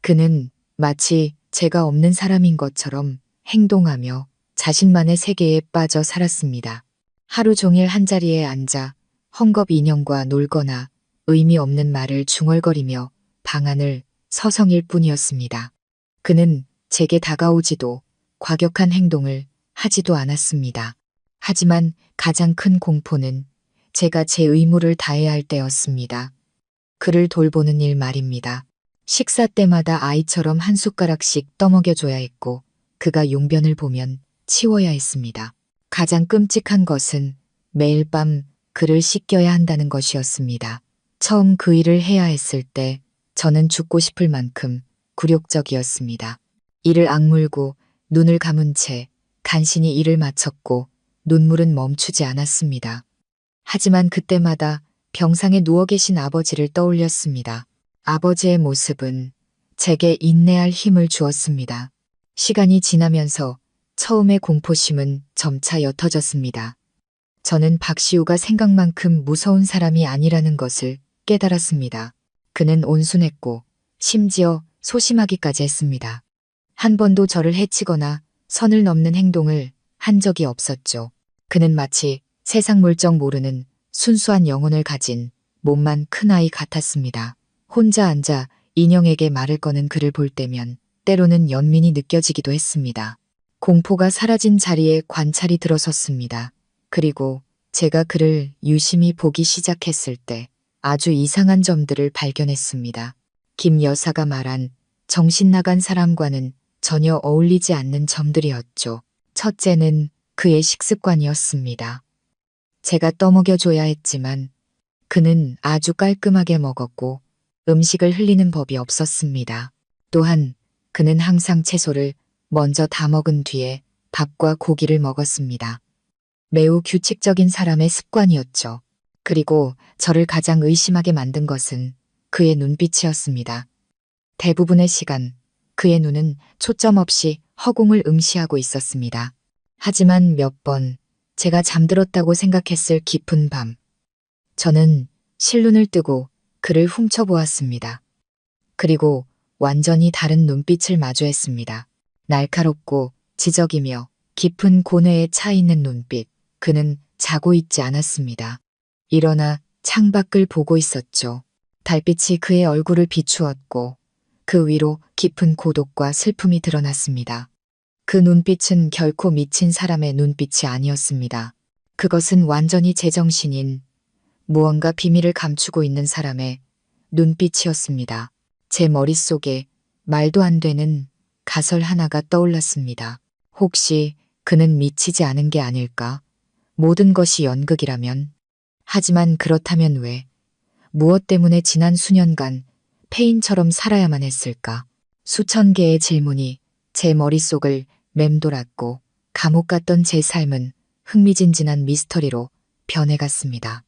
그는 마치 제가 없는 사람인 것처럼 행동하며 자신만의 세계에 빠져 살았습니다. 하루 종일 한자리에 앉아 헝겊 인형과 놀거나 의미 없는 말을 중얼거리며 방안을 서성일 뿐이었습니다. 그는 제게 다가오지도 과격한 행동을 하지도 않았습니다. 하지만 가장 큰 공포는 제가 제 의무를 다해야 할 때였습니다. 그를 돌보는 일 말입니다. 식사 때마다 아이처럼 한 숟가락씩 떠먹여줘야 했고 그가 용변을 보면 치워야 했습니다. 가장 끔찍한 것은 매일 밤 그를 씻겨야 한다는 것이었습니다. 처음 그 일을 해야 했을 때 저는 죽고 싶을 만큼 굴욕적이었습니다. 이를 악물고 눈을 감은 채 간신히 일을 마쳤고 눈물은 멈추지 않았습니다. 하지만 그때마다 병상에 누워 계신 아버지를 떠올렸습니다. 아버지의 모습은 제게 인내할 힘을 주었습니다. 시간이 지나면서 처음의 공포심은 점차 옅어졌습니다. 저는 박시우가 생각만큼 무서운 사람이 아니라는 것을 깨달았습니다. 그는 온순했고 심지어 소심하기까지 했습니다. 한 번도 저를 해치거나 선을 넘는 행동을 한 적이 없었죠. 그는 마치 세상 물정 모르는 순수한 영혼을 가진 몸만 큰 아이 같았습니다. 혼자 앉아 인형에게 말을 거는 그를 볼 때면 때로는 연민이 느껴지기도 했습니다. 공포가 사라진 자리에 관찰이 들어섰습니다. 그리고 제가 그를 유심히 보기 시작했을 때 아주 이상한 점들을 발견했습니다. 김 여사가 말한 정신 나간 사람과는 전혀 어울리지 않는 점들이었죠. 첫째는 그의 식습관이었습니다. 제가 떠먹여줘야 했지만 그는 아주 깔끔하게 먹었고 음식을 흘리는 법이 없었습니다. 또한 그는 항상 채소를 먼저 다 먹은 뒤에 밥과 고기를 먹었습니다. 매우 규칙적인 사람의 습관이었죠. 그리고 저를 가장 의심하게 만든 것은 그의 눈빛이었습니다. 대부분의 시간 그의 눈은 초점 없이 허공을 응시하고 있었습니다. 하지만 몇 번 제가 잠들었다고 생각했을 깊은 밤, 저는 실눈을 뜨고 그를 훔쳐보았습니다. 그리고 완전히 다른 눈빛을 마주했습니다. 날카롭고 지적이며 깊은 고뇌에 차 있는 눈빛. 그는 자고 있지 않았습니다. 일어나 창밖을 보고 있었죠. 달빛이 그의 얼굴을 비추었고 그 위로 깊은 고독과 슬픔이 드러났습니다. 그 눈빛은 결코 미친 사람의 눈빛이 아니었습니다. 그것은 완전히 제정신인 무언가 비밀을 감추고 있는 사람의 눈빛이었습니다. 제 머릿속에 말도 안 되는 가설 하나가 떠올랐습니다. 혹시 그는 미치지 않은 게 아닐까? 모든 것이 연극이라면? 하지만 그렇다면 왜? 무엇 때문에 지난 수년간 폐인처럼 살아야만 했을까? 수천 개의 질문이 제 머릿속을 맴돌았고 감옥 같던 제 삶은 흥미진진한 미스터리로 변해갔습니다.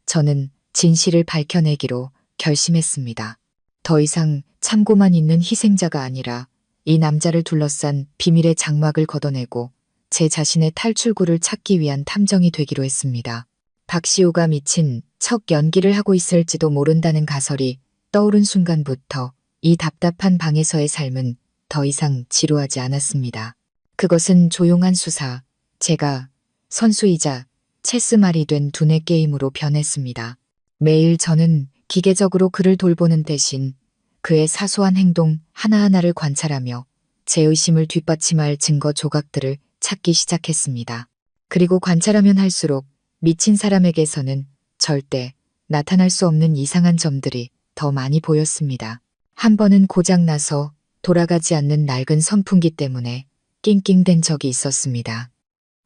저는 진실을 밝혀내기로 결심했습니다. 더 이상 참고만 있는 희생자가 아니라 이 남자를 둘러싼 비밀의 장막을 걷어내고 제 자신의 탈출구를 찾기 위한 탐정이 되기로 했습니다. 박시우가 미친 척 연기를 하고 있을지도 모른다는 가설이 떠오른 순간부터 이 답답한 방에서의 삶은 더 이상 지루하지 않았습니다. 그것은 조용한 수사, 제가 선수이자 체스말이 된 두뇌 게임으로 변했습니다. 매일 저는 기계적으로 그를 돌보는 대신 그의 사소한 행동 하나하나를 관찰하며 제 의심을 뒷받침할 증거 조각들을 찾기 시작했습니다. 그리고 관찰하면 할수록 미친 사람에게서는 절대 나타날 수 없는 이상한 점들이 더 많이 보였습니다. 한 번은 고장나서 돌아가지 않는 낡은 선풍기 때문에 낑낑댄 적이 있었습니다.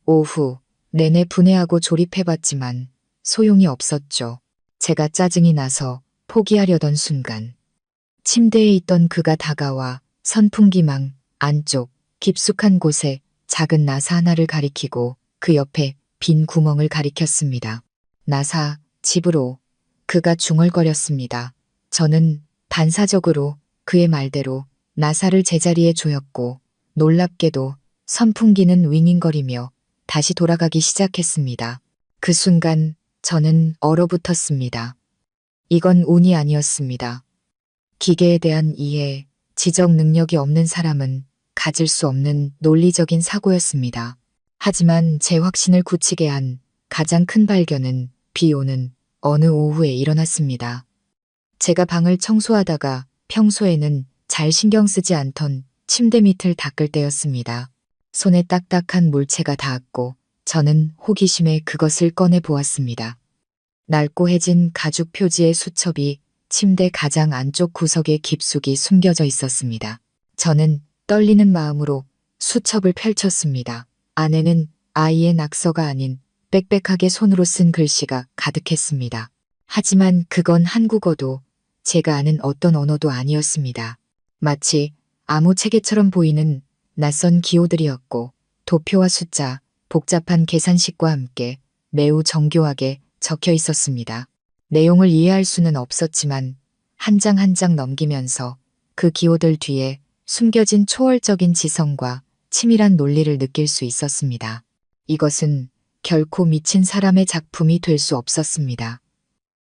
오후 내내 분해하고 조립해봤지만 소용이 없었죠. 제가 짜증이 나서 포기하려던 순간 침대에 있던 그가 다가와 선풍기망 안쪽 깊숙한 곳에 작은 나사 하나를 가리키고 그 옆에 빈 구멍을 가리켰습니다. 나사, 집으로. 그가 중얼거렸습니다. 저는 반사적으로 그의 말대로 나사를 제자리에 조였고 놀랍게도 선풍기는 윙윙거리며 다시 돌아가기 시작했습니다. 그 순간 저는 얼어붙었습니다. 이건 운이 아니었습니다. 기계에 대한 이해, 지적 능력이 없는 사람은 가질 수 없는 논리적인 사고였습니다. 하지만 제 확신을 굳히게 한 가장 큰 발견은 비 오는 어느 오후에 일어났습니다. 제가 방을 청소하다가 평소에는 잘 신경 쓰지 않던 침대 밑을 닦을 때였습니다. 손에 딱딱한 물체가 닿았고 저는 호기심에 그것을 꺼내 보았습니다. 낡고해진 가죽 표지의 수첩이 침대 가장 안쪽 구석에 깊숙이 숨겨져 있었습니다. 저는 떨리는 마음으로 수첩을 펼쳤습니다. 안에는 아이의 낙서가 아닌 빽빽하게 손으로 쓴 글씨가 가득했습니다. 하지만 그건 한국어도 제가 아는 어떤 언어도 아니었습니다. 마치 아무 체계처럼 보이는 낯선 기호들이었고 도표와 숫자, 복잡한 계산식과 함께 매우 정교하게 적혀 있었습니다. 내용을 이해할 수는 없었지만 한 장 한 장 넘기면서 그 기호들 뒤에 숨겨진 초월적인 지성과 치밀한 논리를 느낄 수 있었습니다. 이것은 결코 미친 사람의 작품이 될 수 없었습니다.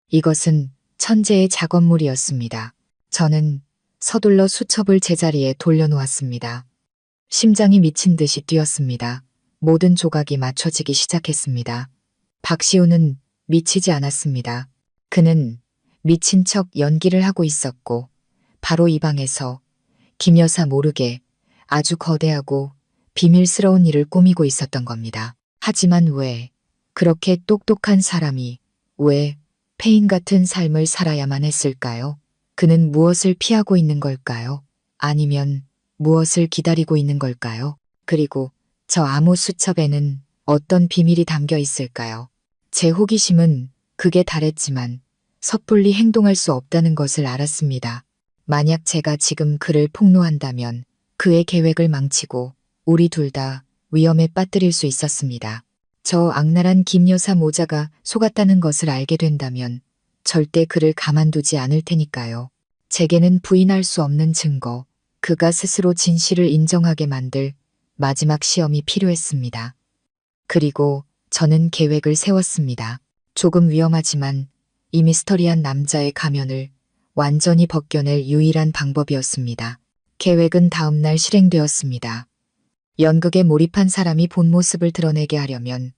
이것은 천재의 작업물이었습니다. 저는 서둘러 수첩을 제자리에 돌려놓았습니다. 심장이 미친 듯이 뛰었습니다. 모든 조각이 맞춰지기 시작했습니다. 박시우는 미치지 않았습니다. 그는 미친 척 연기를 하고 있었고 바로 이 방에서 김 여사 모르게 아주 거대하고 비밀스러운 일을 꾸미고 있었던 겁니다. 하지만 왜 그렇게 똑똑한 사람이 왜 페인 같은 삶을 살아야만 했을까요? 그는 무엇을 피하고 있는 걸까요? 아니면 무엇을 기다리고 있는 걸까요? 그리고 저 암호 수첩에는 어떤 비밀이 담겨 있을까요? 제 호기심은 극에 달했지만 섣불리 행동할 수 없다는 것을 알았습니다. 만약 제가 지금 그를 폭로한다면 그의 계획을 망치고 우리 둘 다 위험에 빠뜨릴 수 있었습니다. 저 악랄한 김 여사 모자가 속았다는 것을 알게 된다면 절대 그를 가만두지 않을 테니까요. 제게는 부인할 수 없는 증거, 그가 스스로 진실을 인정하게 만들 마지막 시험이 필요했습니다. 그리고 저는 계획을 세웠습니다. 조금 위험하지만 이 미스터리한 남자의 가면을 완전히 벗겨낼 유일한 방법이었습니다. 계획은 다음날 실행되었습니다. 연극에 몰입한 사람이 본 모습을 드러내게 하려면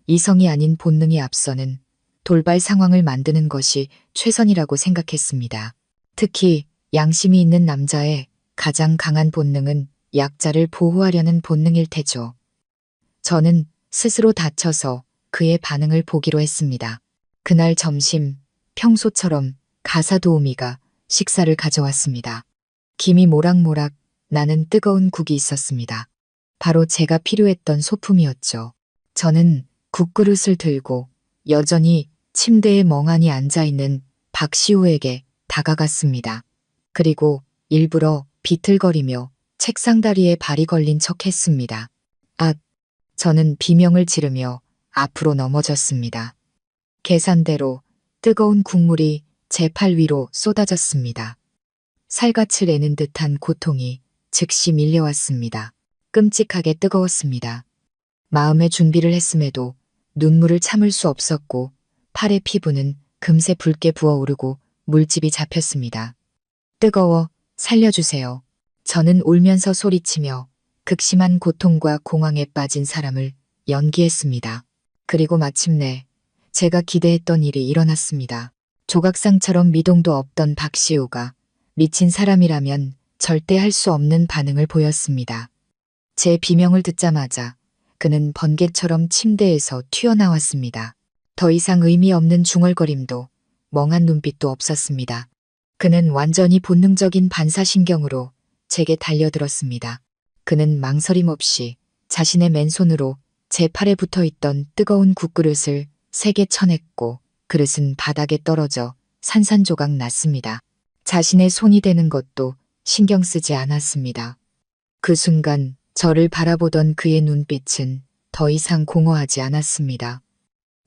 이성이 아닌 본능이 앞서는 돌발 상황을 만드는 것이 최선이라고 생각했습니다. 특히 양심이 있는 남자의 가장 강한 본능은 약자를 보호하려는 본능일 테죠. 저는 스스로 다쳐서 그의 반응을 보기로 했습니다. 그날 점심, 평소처럼 가사 도우미가 식사를 가져왔습니다. 김이 모락모락 나는 뜨거운 국이 있었습니다. 바로 제가 필요했던 소품이었죠. 저는 국그릇을 들고 여전히 침대에 멍하니 앉아있는 박시우에게 다가갔습니다. 그리고 일부러 비틀거리며 책상 다리에 발이 걸린 척 했습니다. 아, 저는 비명을 지르며 앞으로 넘어졌습니다. 계산대로 뜨거운 국물이 제 팔 위로 쏟아졌습니다. 살갗을 애는 듯한 고통이 즉시 밀려왔습니다. 끔찍하게 뜨거웠습니다. 마음의 준비를 했음에도 눈물을 참을 수 없었고 팔의 피부는 금세 붉게 부어오르고 물집이 잡혔습니다. 뜨거워, 살려주세요. 저는 울면서 소리치며 극심한 고통과 공황에 빠진 사람을 연기했습니다. 그리고 마침내 제가 기대했던 일이 일어났습니다. 조각상처럼 미동도 없던 박시우가 미친 사람이라면 절대 할 수 없는 반응을 보였습니다. 제 비명을 듣자마자 그는 번개처럼 침대에서 튀어나왔습니다. 더 이상 의미 없는 중얼거림도 멍한 눈빛도 없었습니다. 그는 완전히 본능적인 반사신경으로 제게 달려들었습니다. 그는 망설임 없이 자신의 맨손으로 제 팔에 붙어있던 뜨거운 국그릇을 세게 쳐냈고 그릇은 바닥에 떨어져 산산조각 났습니다. 자신의 손이 되는 것도 신경 쓰지 않았습니다. 그 순간 저를 바라보던 그의 눈빛은 더 이상 공허하지 않았습니다.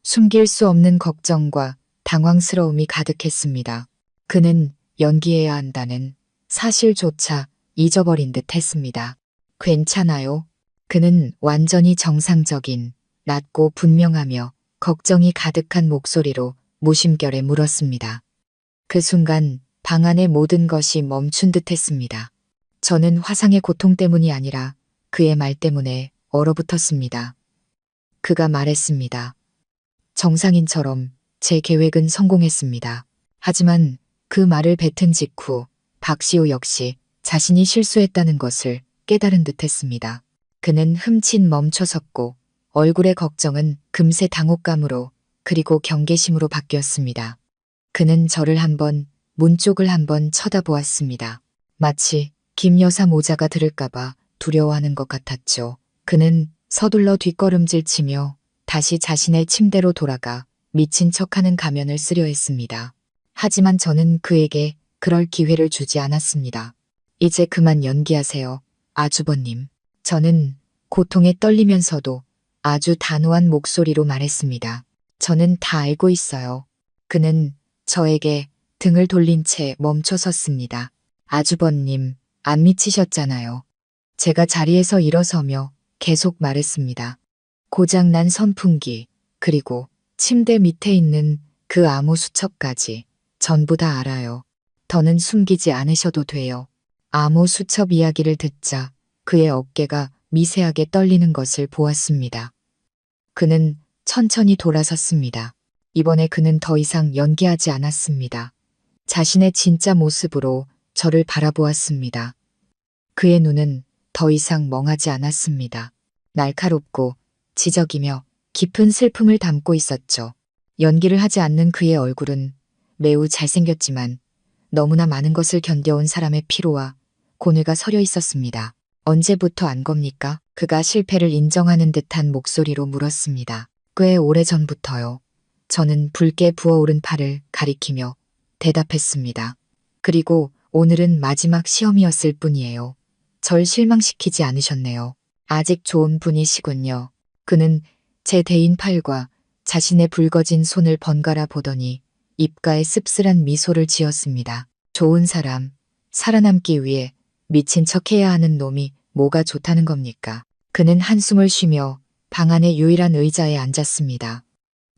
숨길 수 없는 걱정과 당황스러움이 가득했습니다. 그는 연기해야 한다는 사실조차 잊어버린 듯 했습니다. 괜찮아요. 그는 완전히 정상적인, 낮고 분명하며 걱정이 가득한 목소리로 무심결에 물었습니다. 그 순간 방 안의 모든 것이 멈춘 듯 했습니다. 저는 화상의 고통 때문이 아니라 그의 말 때문에 얼어붙었습니다. 그가 말했습니다. 정상인처럼 제 계획은 성공했습니다. 하지만 그 말을 뱉은 직후 박시우 역시 자신이 실수했다는 것을 깨달은 듯 했습니다. 그는 흠칫 멈춰섰고 얼굴의 걱정은 금세 당혹감으로 그리고 경계심으로 바뀌었습니다. 그는 저를 한번, 문 쪽을 한번 쳐다보았습니다. 마치 김 여사 모자가 들을까봐 두려워하는 것 같았죠. 그는 서둘러 뒷걸음질 치며 다시 자신의 침대로 돌아가 미친 척하는 가면을 쓰려 했습니다. 하지만 저는 그에게 그럴 기회를 주지 않았습니다. 이제 그만 연기하세요, 아주버님. 저는 고통에 떨리면서도 아주 단호한 목소리로 말했습니다. 저는 다 알고 있어요. 그는 저에게 등을 돌린 채 멈춰 섰습니다. 아주버님, 안 미치셨잖아요. 제가 자리에서 일어서며 계속 말했습니다. 고장난 선풍기, 그리고 침대 밑에 있는 그 암호 수첩까지 전부 다 알아요. 더는 숨기지 않으셔도 돼요. 암호 수첩 이야기를 듣자 그의 어깨가 미세하게 떨리는 것을 보았습니다. 그는 천천히 돌아섰습니다. 이번에 그는 더 이상 연기하지 않았습니다. 자신의 진짜 모습으로 저를 바라보았습니다. 그의 눈은 더 이상 멍하지 않았습니다. 날카롭고 지적이며 깊은 슬픔을 담고 있었죠. 연기를 하지 않는 그의 얼굴은 매우 잘생겼지만 너무나 많은 것을 견뎌온 사람의 피로와 고뇌가 서려 있었습니다. 언제부터 안 겁니까? 그가 실패를 인정하는 듯한 목소리로 물었습니다. 꽤 오래전부터요. 저는 붉게 부어오른 팔을 가리키며 대답했습니다. 그리고 오늘은 마지막 시험이었을 뿐이에요. 절 실망시키지 않으셨네요. 아직 좋은 분이시군요. 그는 제 대인 팔과 자신의 붉어진 손을 번갈아 보더니 입가에 씁쓸한 미소를 지었습니다. 좋은 사람, 살아남기 위해 미친 척해야 하는 놈이 뭐가 좋다는 겁니까? 그는 한숨을 쉬며 방 안의 유일한 의자에 앉았습니다.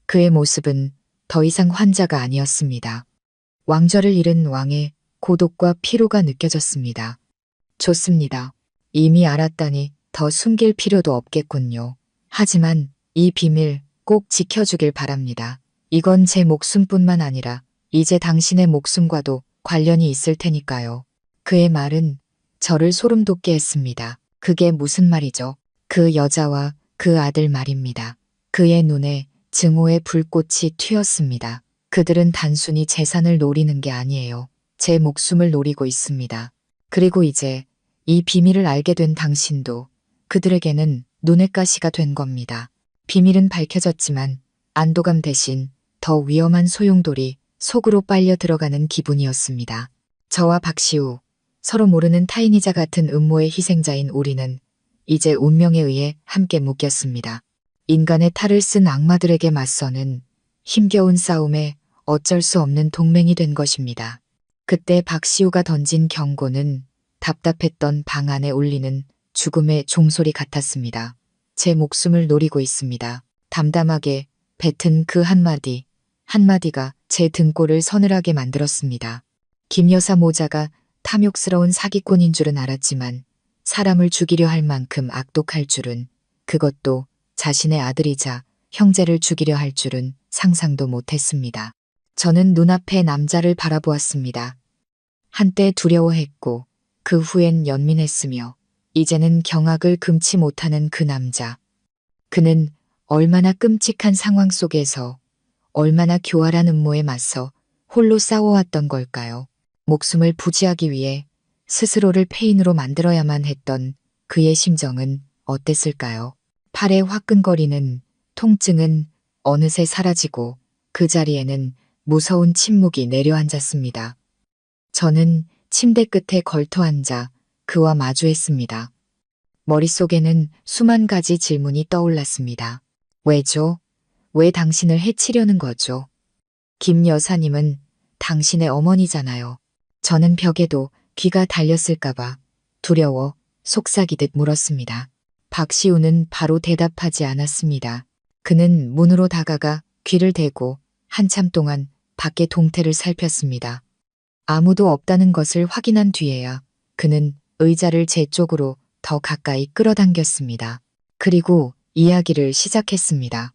그의 모습은 더 이상 환자가 아니었습니다. 왕좌를 잃은 왕의 고독과 피로가 느껴졌습니다. 좋습니다. 이미 알았다니 더 숨길 필요도 없겠군요. 하지만 이 비밀 꼭 지켜주길 바랍니다. 이건 제 목숨뿐만 아니라 이제 당신의 목숨과도 관련이 있을 테니까요. 그의 말은 저를 소름 돋게 했습니다. 그게 무슨 말이죠? 그 여자와 그 아들 말입니다. 그의 눈에 증오의 불꽃이 튀었습니다. 그들은 단순히 재산을 노리는 게 아니에요. 제 목숨을 노리고 있습니다. 그리고 이제 이 비밀을 알게 된 당신도 그들에게는 눈의 가시가 된 겁니다. 비밀은 밝혀졌지만 안도감 대신 더 위험한 소용돌이 속으로 빨려 들어가는 기분이었습니다. 저와 박시우, 서로 모르는 타인이자 같은 음모의 희생자인 우리는 이제 운명에 의해 함께 묶였습니다. 인간의 탈을 쓴 악마들에게 맞서는 힘겨운 싸움에 어쩔 수 없는 동맹이 된 것입니다. 그때 박시우가 던진 경고는 답답했던 방 안에 울리는 죽음의 종소리 같았습니다. 제 목숨을 노리고 있습니다. 담담하게 뱉은 그 한마디가 제 등골을 서늘하게 만들었습니다. 김 여사 모자가 탐욕스러운 사기꾼인 줄은 알았지만 사람을 죽이려 할 만큼 악독할 줄은, 그것도 자신의 아들이자 형제를 죽이려 할 줄은 상상도 못했습니다. 저는 눈앞의 남자를 바라보았습니다. 한때 두려워했고 그 후엔 연민했으며 이제는 경악을 금치 못하는 그 남자. 그는 얼마나 끔찍한 상황 속에서 얼마나 교활한 음모에 맞서 홀로 싸워왔던 걸까요? 목숨을 부지하기 위해 스스로를 폐인으로 만들어야만 했던 그의 심정은 어땠을까요? 팔에 화끈거리는 통증은 어느새 사라지고 그 자리에는 무서운 침묵이 내려앉았습니다. 저는 침대 끝에 걸터앉아 그와 마주했습니다. 머릿속에는 수만 가지 질문이 떠올랐습니다. 왜죠? 왜 당신을 해치려는 거죠? 김 여사님은 당신의 어머니잖아요. 저는 벽에도 귀가 달렸을까봐 두려워 속삭이듯 물었습니다. 박시우는 바로 대답하지 않았습니다. 그는 문으로 다가가 귀를 대고 한참 동안 밖의 동태를 살폈습니다. 아무도 없다는 것을 확인한 뒤에야 그는 의자를 제 쪽으로 더 가까이 끌어당겼습니다. 그리고 이야기를 시작했습니다.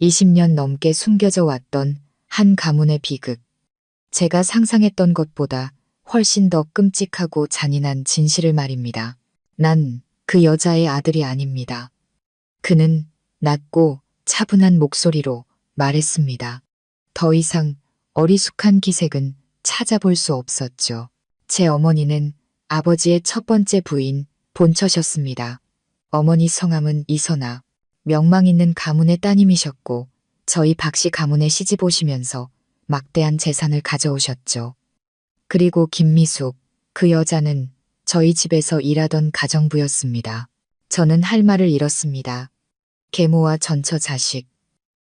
20년 넘게 숨겨져 왔던 한 가문의 비극. 제가 상상했던 것보다 훨씬 더 끔찍하고 잔인한 진실을 말입니다. 난 그 여자의 아들이 아닙니다. 그는 낮고 차분한 목소리로 말했습니다. 더 이상 어리숙한 기색은 찾아볼 수 없었죠. 제 어머니는 아버지의 첫 번째 부인 본처셨습니다. 어머니 성함은 이선아, 명망 있는 가문의 따님이셨고 저희 박씨 가문에 시집 오시면서 막대한 재산을 가져오셨죠. 그리고 김미숙, 그 여자는 저희 집에서 일하던 가정부였습니다. 저는 할 말을 잃었습니다. 계모와 전처 자식.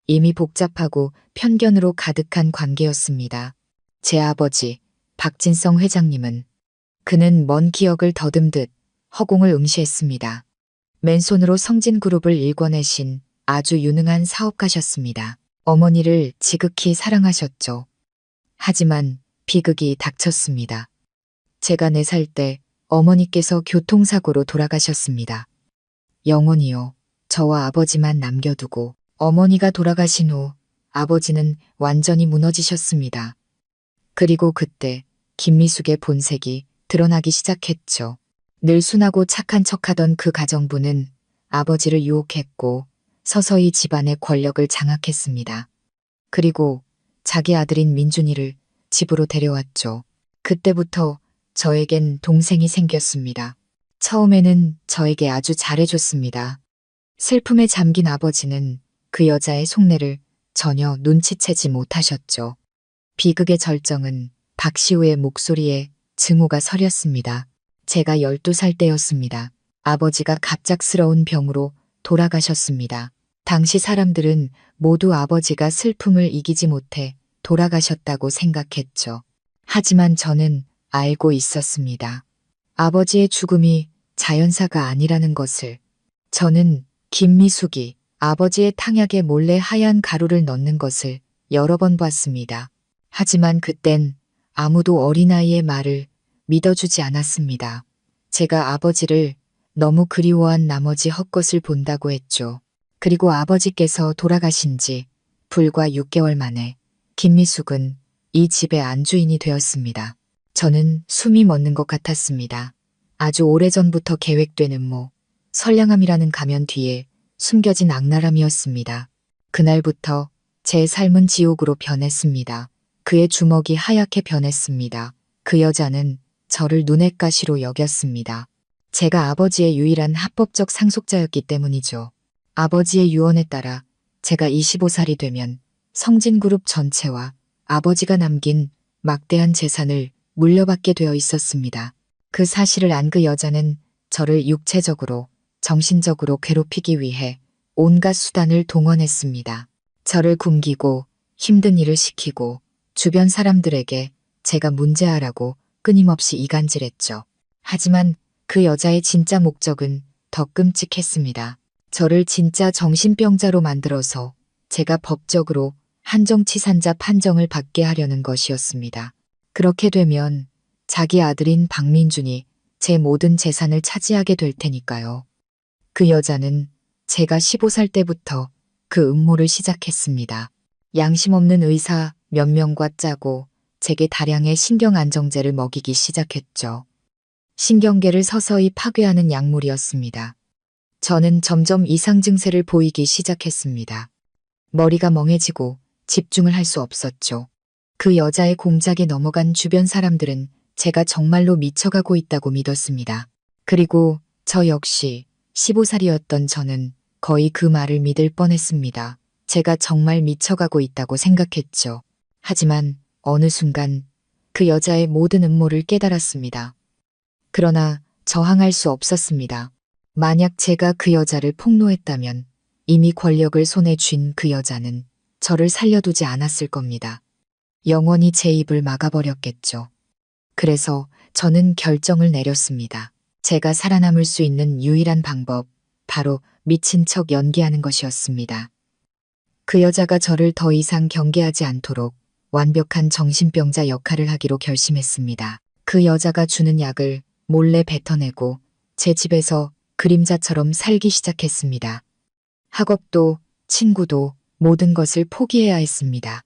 이미 복잡하고 편견으로 가득한 관계였습니다. 제 아버지, 박진성 회장님은 그는 먼 기억을 더듬듯 허공을 응시했습니다. 맨손으로 성진그룹을 일궈내신 아주 유능한 사업가셨습니다. 어머니를 지극히 사랑하셨죠. 하지만 비극이 닥쳤습니다. 제가 4살 때 어머니께서 교통사고로 돌아가셨습니다. 영원히요. 저와 아버지만 남겨두고 어머니가 돌아가신 후 아버지는 완전히 무너지셨습니다. 그리고 그때 김미숙의 본색이 드러나기 시작했죠. 늘 순하고 착한 척하던 그 가정부는 아버지를 유혹했고 서서히 집안의 권력을 장악했습니다. 그리고 자기 아들인 민준이를 집으로 데려왔죠. 그때부터 저에겐 동생이 생겼습니다. 처음에는 저에게 아주 잘해줬습니다. 슬픔에 잠긴 아버지는 그 여자의 속내를 전혀 눈치채지 못하셨죠. 비극의 절정은 박시우의 목소리에 증오가 서렸습니다. 제가 12살 때였습니다. 아버지가 갑작스러운 병으로 돌아가셨습니다. 당시 사람들은 모두 아버지가 슬픔을 이기지 못해 돌아가셨다고 생각했죠. 하지만 저는 알고 있었습니다. 아버지의 죽음이 자연사가 아니라는 것을. 저는 김미숙이 아버지의 탕약에 몰래 하얀 가루를 넣는 것을 여러 번 봤습니다. 하지만 그땐 아무도 어린아이의 말을 믿어주지 않았습니다. 제가 아버지를 너무 그리워한 나머지 헛것을 본다고 했죠. 그리고 아버지께서 돌아가신 지 불과 6개월 만에 김미숙은 이 집의 안주인이 되었습니다. 저는 숨이 멎는 것 같았습니다. 아주 오래전부터 계획된 음모, 선량함이라는 가면 뒤에 숨겨진 악랄함이었습니다. 그날부터 제 삶은 지옥으로 변했습니다. 그의 주먹이 하얗게 변했습니다. 그 여자는 저를 눈엣 가시로 여겼습니다. 제가 아버지의 유일한 합법적 상속자였기 때문이죠. 아버지의 유언에 따라 제가 25살이 되면 성진그룹 전체와 아버지가 남긴 막대한 재산을 물려받게 되어 있었습니다. 그 사실을 안 그 여자는 저를 육체적으로, 정신적으로 괴롭히기 위해 온갖 수단을 동원했습니다. 저를 굶기고 힘든 일을 시키고 주변 사람들에게 제가 문제아라고 끊임없이 이간질했죠. 하지만 그 여자의 진짜 목적은 더 끔찍했습니다. 저를 진짜 정신병자로 만들어서 제가 법적으로 한정치산자 판정을 받게 하려는 것이었습니다. 그렇게 되면 자기 아들인 박민준이 제 모든 재산을 차지하게 될 테니까요. 그 여자는 제가 15살 때부터 그 음모를 시작했습니다. 양심 없는 의사 몇 명과 짜고 제게 다량의 신경안정제를 먹이기 시작했죠. 신경계를 서서히 파괴하는 약물이었습니다. 저는 점점 이상 증세를 보이기 시작했습니다. 머리가 멍해지고 집중을 할 수 없었죠. 그 여자의 공작에 넘어간 주변 사람들은 제가 정말로 미쳐가고 있다고 믿었습니다. 그리고 저 역시 15살이었던 저는 거의 그 말을 믿을 뻔했습니다. 제가 정말 미쳐가고 있다고 생각했죠. 하지만 어느 순간 그 여자의 모든 음모를 깨달았습니다. 그러나 저항할 수 없었습니다. 만약 제가 그 여자를 폭로했다면 이미 권력을 손에 쥔 그 여자는 저를 살려두지 않았을 겁니다. 영원히 제 입을 막아버렸겠죠. 그래서 저는 결정을 내렸습니다. 제가 살아남을 수 있는 유일한 방법, 바로 미친 척 연기하는 것이었습니다. 그 여자가 저를 더 이상 경계하지 않도록 완벽한 정신병자 역할을 하기로 결심했습니다. 그 여자가 주는 약을 몰래 뱉어내고 제 집에서 그림자처럼 살기 시작했습니다. 학업도 친구도 모든 것을 포기해야 했습니다.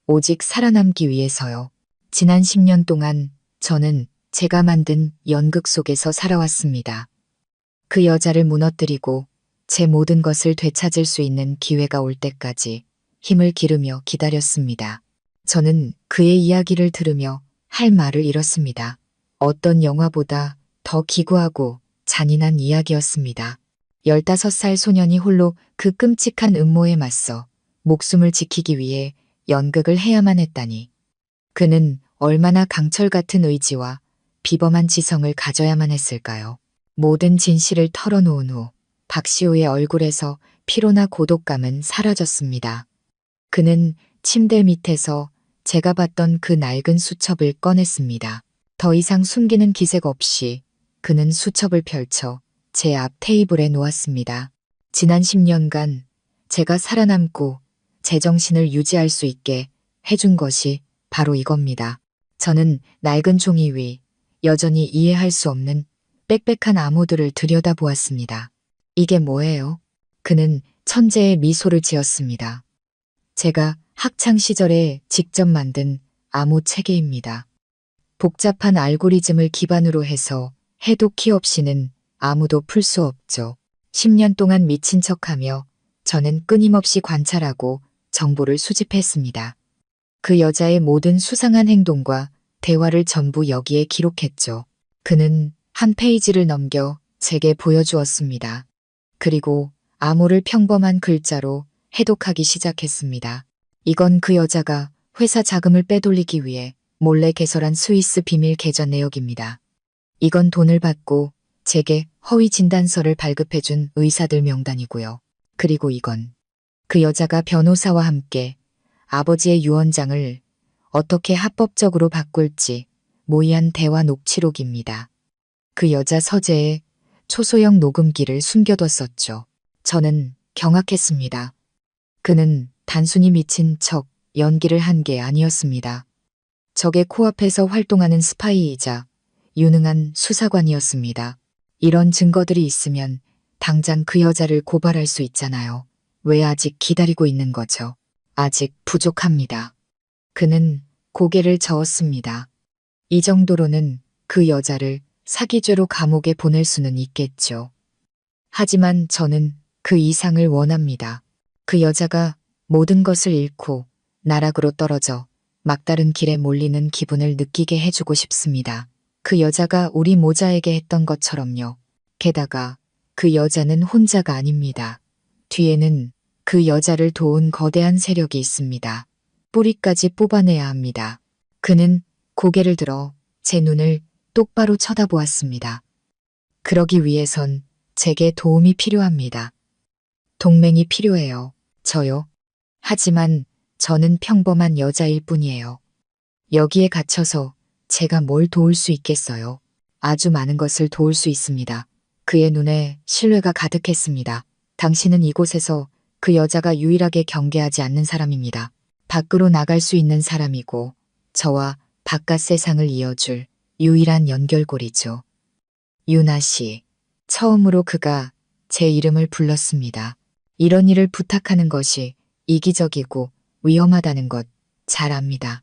오직 살아남기 위해서요. 지난 10년 동안 저는 제가 만든 연극 속에서 살아왔습니다. 그 여자를 무너뜨리고 제 모든 것을 되찾을 수 있는 기회가 올 때까지 힘을 기르며 기다렸습니다. 저는 그의 이야기를 들으며 할 말을 잃었습니다. 어떤 영화보다 더 기구하고 잔인한 이야기였습니다. 15살 소년이 홀로 그 끔찍한 음모에 맞서 목숨을 지키기 위해 연극을 해야만 했다니. 그는 얼마나 강철 같은 의지와 비범한 지성을 가져야만 했을까요? 모든 진실을 털어놓은 후 박시우의 얼굴에서 피로나 고독감은 사라졌습니다. 그는 침대 밑에서 제가 봤던 그 낡은 수첩을 꺼냈습니다. 더 이상 숨기는 기색 없이 그는 수첩을 펼쳐 제 앞 테이블에 놓았습니다. 지난 10년간 제가 살아남고 제정신을 유지할 수 있게 해준 것이 바로 이겁니다. 저는 낡은 종이 위 여전히 이해할 수 없는 빽빽한 암호들을 들여다보았습니다. 이게 뭐예요? 그는 천재의 미소를 지었습니다. 제가 학창 시절에 직접 만든 암호 체계입니다. 복잡한 알고리즘을 기반으로 해서 해독키 없이는 아무도 풀 수 없죠. 10년 동안 미친 척하며 저는 끊임없이 관찰하고 정보를 수집했습니다. 그 여자의 모든 수상한 행동과 대화를 전부 여기에 기록했죠. 그는 한 페이지를 넘겨 제게 보여주었습니다. 그리고 암호를 평범한 글자로 해독하기 시작했습니다. 이건 그 여자가 회사 자금을 빼돌리기 위해 몰래 개설한 스위스 비밀 계좌 내역입니다. 이건 돈을 받고 제게 허위 진단서를 발급해준 의사들 명단이고요. 그리고 이건 그 여자가 변호사와 함께 아버지의 유언장을 어떻게 합법적으로 바꿀지 모의한 대화 녹취록입니다. 그 여자 서재에 초소형 녹음기를 숨겨뒀었죠. 저는 경악했습니다. 그는 단순히 미친 척 연기를 한 게 아니었습니다. 적의 코앞에서 활동하는 스파이이자 유능한 수사관이었습니다. 이런 증거들이 있으면 당장 그 여자를 고발할 수 있잖아요. 왜 아직 기다리고 있는 거죠? 아직 부족합니다. 그는 고개를 저었습니다. 이 정도로는 그 여자를 사기죄로 감옥에 보낼 수는 있겠죠. 하지만 저는 그 이상을 원합니다. 그 여자가 모든 것을 잃고 나락으로 떨어져 막다른 길에 몰리는 기분을 느끼게 해주고 싶습니다. 그 여자가 우리 모자에게 했던 것처럼요. 게다가 그 여자는 혼자가 아닙니다. 뒤에는 그 여자를 도운 거대한 세력이 있습니다. 뿌리까지 뽑아내야 합니다. 그는 고개를 들어 제 눈을 똑바로 쳐다보았습니다. 그러기 위해선 제게 도움이 필요합니다. 동맹이 필요해요. 저요. 하지만 저는 평범한 여자일 뿐이에요. 여기에 갇혀서 제가 뭘 도울 수 있겠어요. 아주 많은 것을 도울 수 있습니다. 그의 눈에 신뢰가 가득했습니다. 당신은 이곳에서 그 여자가 유일하게 경계하지 않는 사람입니다. 밖으로 나갈 수 있는 사람이고 저와 바깥 세상을 이어줄 유일한 연결고리죠. 유나 씨. 처음으로 그가 제 이름을 불렀습니다. 이런 일을 부탁하는 것이 이기적이고 위험하다는 것 잘 압니다.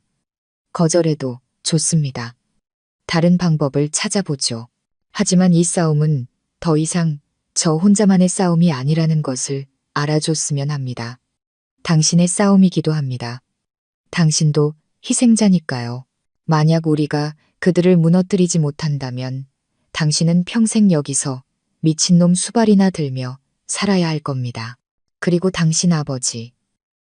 거절해도 좋습니다. 다른 방법을 찾아보죠. 하지만 이 싸움은 더 이상 저 혼자만의 싸움이 아니라는 것을 알아줬으면 합니다. 당신의 싸움이기도 합니다. 당신도 희생자니까요. 만약 우리가 그들을 무너뜨리지 못한다면 당신은 평생 여기서 미친놈 수발이나 들며 살아야 할 겁니다. 그리고 당신 아버지.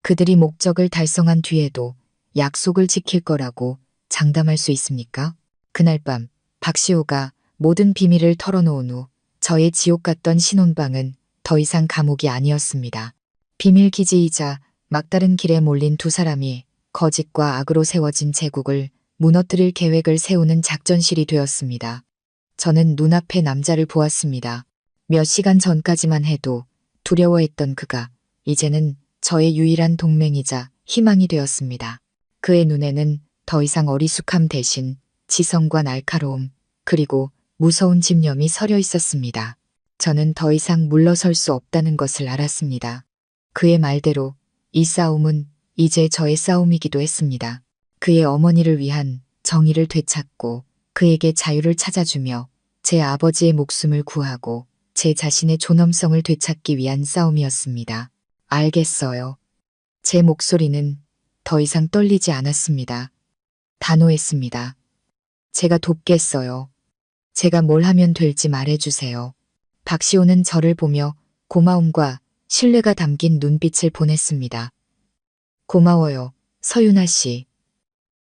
그들이 목적을 달성한 뒤에도 약속을 지킬 거라고 장담할 수 있습니까? 그날 밤 박시우가 모든 비밀을 털어놓은 후 저의 지옥 같던 신혼방은 더 이상 감옥이 아니었습니다. 비밀기지이자 막다른 길에 몰린 두 사람이 거짓과 악으로 세워진 제국을 무너뜨릴 계획을 세우는 작전실이 되었습니다. 저는 눈앞에 남자를 보았습니다. 몇 시간 전까지만 해도 두려워했던 그가 이제는 저의 유일한 동맹이자 희망이 되었습니다. 그의 눈에는 더 이상 어리숙함 대신 지성과 날카로움 그리고 무서운 집념이 서려 있었습니다. 저는 더 이상 물러설 수 없다는 것을 알았습니다. 그의 말대로 이 싸움은 이제 저의 싸움이기도 했습니다. 그의 어머니를 위한 정의를 되찾고 그에게 자유를 찾아주며 제 아버지의 목숨을 구하고 제 자신의 존엄성을 되찾기 위한 싸움이었습니다. 알겠어요. 제 목소리는 더 이상 떨리지 않았습니다. 단호했습니다. 제가 돕겠어요. 제가 뭘 하면 될지 말해주세요. 박시호는 저를 보며 고마움과 신뢰가 담긴 눈빛을 보냈습니다. 고마워요, 서윤아 씨.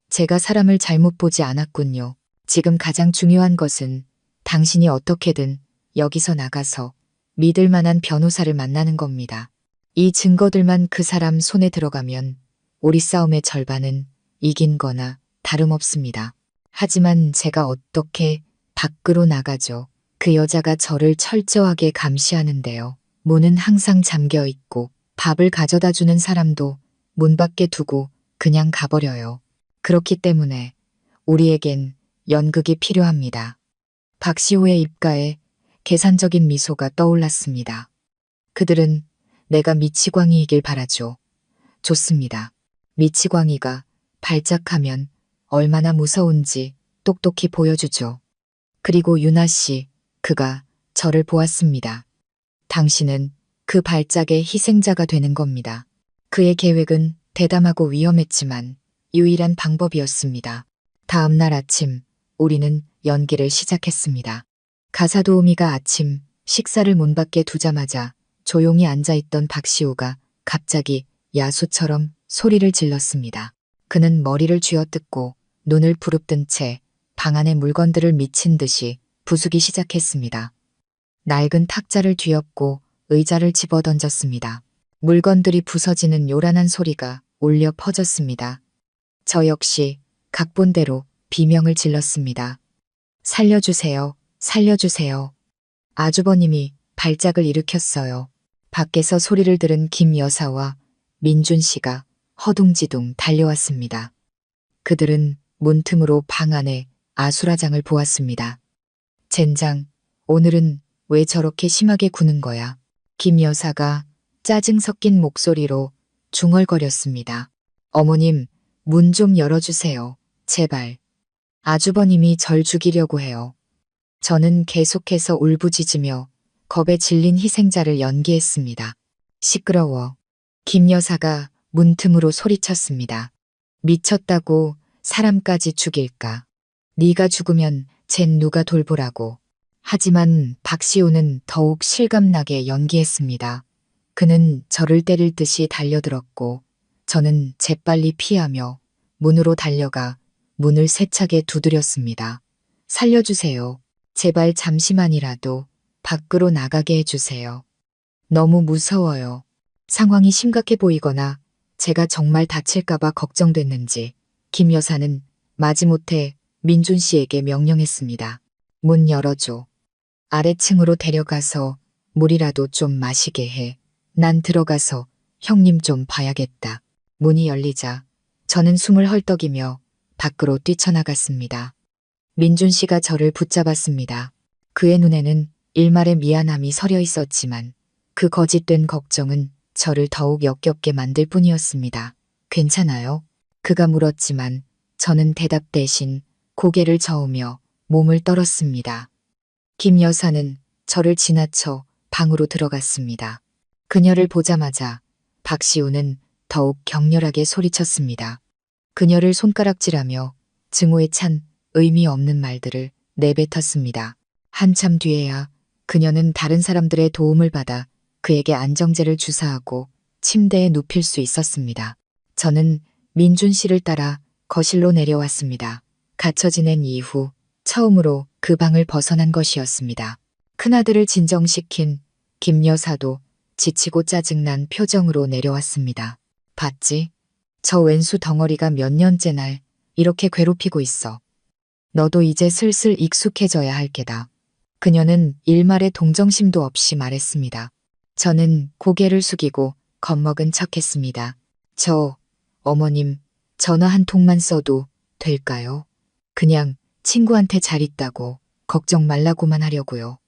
제가 사람을 잘못 보지 않았군요. 지금 가장 중요한 것은 당신이 어떻게든 여기서 나가서 믿을 만한 변호사를 만나는 겁니다. 이 증거들만 그 사람 손에 들어가면 우리 싸움의 절반은 이긴 거나 다름없습니다. 하지만 제가 어떻게 밖으로 나가죠? 그 여자가 저를 철저하게 감시하는데요. 문은 항상 잠겨 있고 밥을 가져다 주는 사람도 문 밖에 두고 그냥 가버려요. 그렇기 때문에 우리에겐 연극이 필요합니다. 박시호의 입가에 계산적인 미소가 떠올랐습니다. 그들은 내가 미치광이이길 바라죠. 좋습니다. 미치광이가 발작하면 얼마나 무서운지 똑똑히 보여주죠. 그리고 유나 씨, 그가 저를 보았습니다. 당신은 그 발작의 희생자가 되는 겁니다. 그의 계획은 대담하고 위험했지만 유일한 방법이었습니다. 다음 날 아침, 우리는 연기를 시작했습니다. 가사도우미가 아침 식사를 문 밖에 두자마자 조용히 앉아있던 박시우가 갑자기 야수처럼 소리를 질렀습니다. 그는 머리를 쥐어뜯고 눈을 부릅뜬 채 방 안의 물건들을 미친 듯이 부수기 시작했습니다. 낡은 탁자를 뒤엎고 의자를 집어던졌습니다. 물건들이 부서지는 요란한 소리가 울려 퍼졌습니다. 저 역시 각본대로 비명을 질렀습니다. 살려주세요, 살려주세요. 아주버님이 발작을 일으켰어요. 밖에서 소리를 들은 김 여사와 민준 씨가 허둥지둥 달려왔습니다. 그들은 문틈으로 방 안에 아수라장을 보았습니다. 젠장, 오늘은 왜 저렇게 심하게 구는 거야? 김 여사가 짜증 섞인 목소리로 중얼거렸습니다. 어머님, 문 좀 열어주세요. 제발. 아주버님이 절 죽이려고 해요. 저는 계속해서 울부짖으며 겁에 질린 희생자를 연기했습니다. 시끄러워. 김 여사가 문틈으로 소리쳤습니다. 미쳤다고 사람까지 죽일까? 네가 죽으면 쟨 누가 돌보라고. 하지만 박시우는 더욱 실감나게 연기했습니다. 그는 저를 때릴 듯이 달려들었고 저는 재빨리 피하며 문으로 달려가 문을 세차게 두드렸습니다. 살려주세요. 제발 잠시만이라도 밖으로 나가게 해주세요. 너무 무서워요. 상황이 심각해 보이거나 제가 정말 다칠까봐 걱정됐는지 김 여사는 마지못해 민준 씨에게 명령했습니다. 문 열어줘. 아래층으로 데려가서 물이라도 좀 마시게 해. 난 들어가서 형님 좀 봐야겠다. 문이 열리자 저는 숨을 헐떡이며 밖으로 뛰쳐나갔습니다. 민준 씨가 저를 붙잡았습니다. 그의 눈에는 일말의 미안함이 서려 있었지만 그 거짓된 걱정은 저를 더욱 역겹게 만들 뿐이었습니다. 괜찮아요? 그가 물었지만 저는 대답 대신 고개를 저으며 몸을 떨었습니다. 김 여사는 저를 지나쳐 방으로 들어갔습니다. 그녀를 보자마자 박시우는 더욱 격렬하게 소리쳤습니다. 그녀를 손가락질하며 증오에 찬 의미 없는 말들을 내뱉었습니다. 한참 뒤에야 그녀는 다른 사람들의 도움을 받아 그에게 안정제를 주사하고 침대에 눕힐 수 있었습니다. 저는 민준 씨를 따라 거실로 내려왔습니다. 갇혀 지낸 이후 처음으로 그 방을 벗어난 것이었습니다. 큰아들을 진정시킨 김 여사도 지치고 짜증난 표정으로 내려왔습니다. 봤지? 저 왼수 덩어리가 몇 년째 날 이렇게 괴롭히고 있어. 너도 이제 슬슬 익숙해져야 할 게다. 그녀는 일말의 동정심도 없이 말했습니다. 저는 고개를 숙이고 겁먹은 척했습니다. 어머님, 전화 한 통만 써도 될까요? 그냥 친구한테 잘 있다고 걱정 말라고만 하려고요.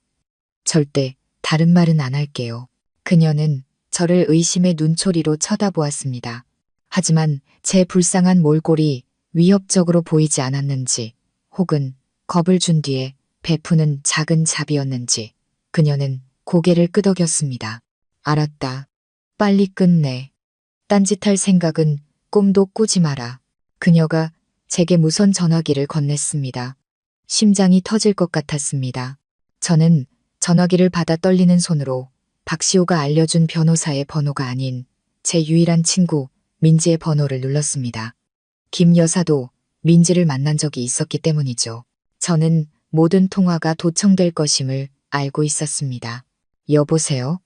절대 다른 말은 안 할게요. 그녀는 저를 의심의 눈초리로 쳐다보았습니다. 하지만 제 불쌍한 몰골이 위협적으로 보이지 않았는지 혹은 겁을 준 뒤에 베푸는 작은 잡이었는지 그녀는 고개를 끄덕였습니다. 알았다. 빨리 끝내. 딴짓할 생각은 꿈도 꾸지 마라. 그녀가 제게 무선 전화기를 건넸습니다. 심장이 터질 것 같았습니다. 저는 전화기를 받아 떨리는 손으로 박시호가 알려준 변호사의 번호가 아닌 제 유일한 친구 민지의 번호를 눌렀습니다. 김 여사도 민지를 만난 적이 있었기 때문이죠. 저는 모든 통화가 도청될 것임을 알고 있었습니다. 여보세요?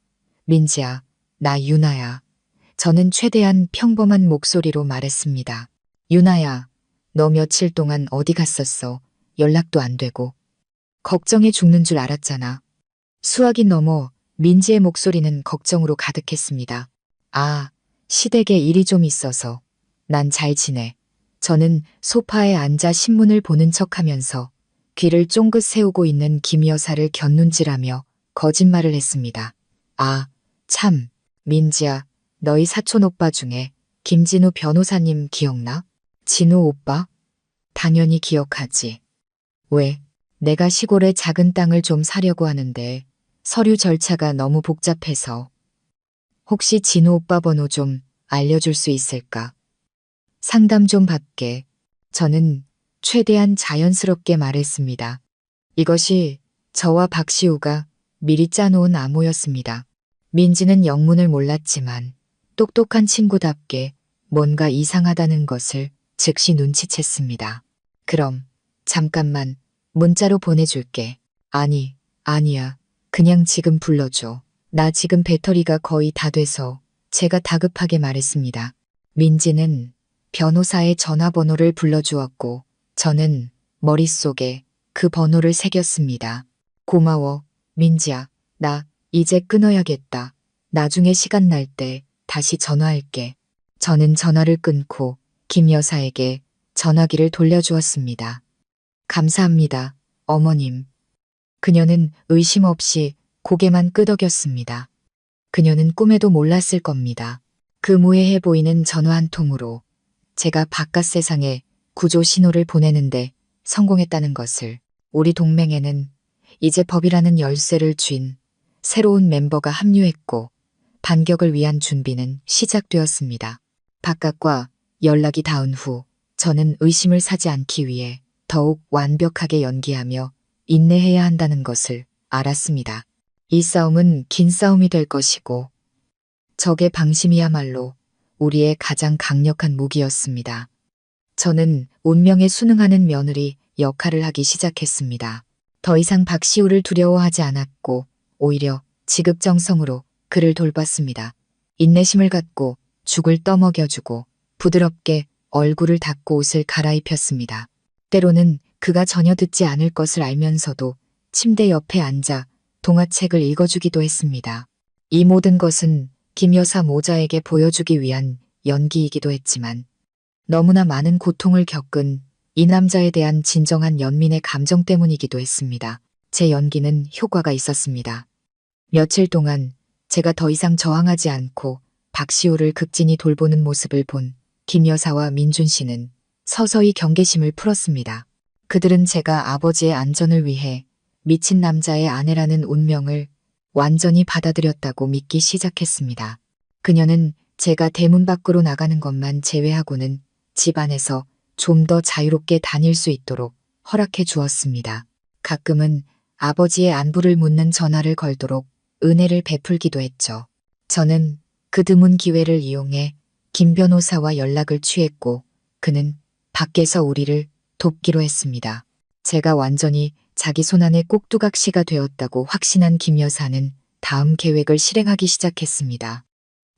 민지야, 나 유나야. 저는 최대한 평범한 목소리로 말했습니다. 유나야, 너 며칠 동안 어디 갔었어? 연락도 안 되고. 걱정해 죽는 줄 알았잖아. 수화기 넘어 민지의 목소리는 걱정으로 가득했습니다. 아, 시댁에 일이 좀 있어서. 난 잘 지내. 저는 소파에 앉아 신문을 보는 척하면서 귀를 쫑긋 세우고 있는 김 여사를 곁눈질하며 거짓말을 했습니다. 아, 참, 민지야, 너희 사촌 오빠 중에 김진우 변호사님 기억나? 진우 오빠? 당연히 기억하지. 왜? 내가 시골에 작은 땅을 좀 사려고 하는데 서류 절차가 너무 복잡해서. 혹시 진우 오빠 번호 좀 알려줄 수 있을까? 상담 좀 받게. 저는 최대한 자연스럽게 말했습니다. 이것이 저와 박시우가 미리 짜놓은 암호였습니다. 민지는 영문을 몰랐지만 똑똑한 친구답게 뭔가 이상하다는 것을 즉시 눈치챘습니다. 그럼 잠깐만 문자로 보내줄게. 아니, 아니야. 그냥 지금 불러줘. 나 지금 배터리가 거의 다 돼서 제가 다급하게 말했습니다. 민지는 변호사의 전화번호를 불러주었고 저는 머릿속에 그 번호를 새겼습니다. 고마워, 민지야. 나 이제 끊어야겠다. 나중에 시간 날 때 다시 전화할게. 저는 전화를 끊고 김 여사에게 전화기를 돌려주었습니다. 감사합니다, 어머님. 그녀는 의심 없이 고개만 끄덕였습니다. 그녀는 꿈에도 몰랐을 겁니다. 그 무해해 보이는 전화 한 통으로 제가 바깥 세상에 구조 신호를 보내는데 성공했다는 것을. 우리 동맹에는 이제 법이라는 열쇠를 쥔 새로운 멤버가 합류했고 반격을 위한 준비는 시작되었습니다. 바깥과 연락이 닿은 후 저는 의심을 사지 않기 위해 더욱 완벽하게 연기하며 인내해야 한다는 것을 알았습니다. 이 싸움은 긴 싸움이 될 것이고 적의 방심이야말로 우리의 가장 강력한 무기였습니다. 저는 운명에 순응하는 며느리 역할을 하기 시작했습니다. 더 이상 박시우를 두려워하지 않았고 오히려 지극정성으로 그를 돌봤습니다. 인내심을 갖고 죽을 떠먹여주고 부드럽게 얼굴을 닦고 옷을 갈아입혔습니다. 때로는 그가 전혀 듣지 않을 것을 알면서도 침대 옆에 앉아 동화책을 읽어주기도 했습니다. 이 모든 것은 김 여사 모자에게 보여주기 위한 연기이기도 했지만 너무나 많은 고통을 겪은 이 남자에 대한 진정한 연민의 감정 때문이기도 했습니다. 제 연기는 효과가 있었습니다. 며칠 동안 제가 더 이상 저항하지 않고 박시우를 극진히 돌보는 모습을 본 김 여사와 민준 씨는 서서히 경계심을 풀었습니다. 그들은 제가 아버지의 안전을 위해 미친 남자의 아내라는 운명을 완전히 받아들였다고 믿기 시작했습니다. 그녀는 제가 대문 밖으로 나가는 것만 제외하고는 집 안에서 좀 더 자유롭게 다닐 수 있도록 허락해 주었습니다. 가끔은 아버지의 안부를 묻는 전화를 걸도록 은혜를 베풀기도 했죠. 저는 그 드문 기회를 이용해 김 변호사와 연락을 취했고 그는 밖에서 우리를 돕기로 했습니다. 제가 완전히 자기 손안의 꼭두각시가 되었다고 확신한 김 여사는 다음 계획을 실행하기 시작했습니다.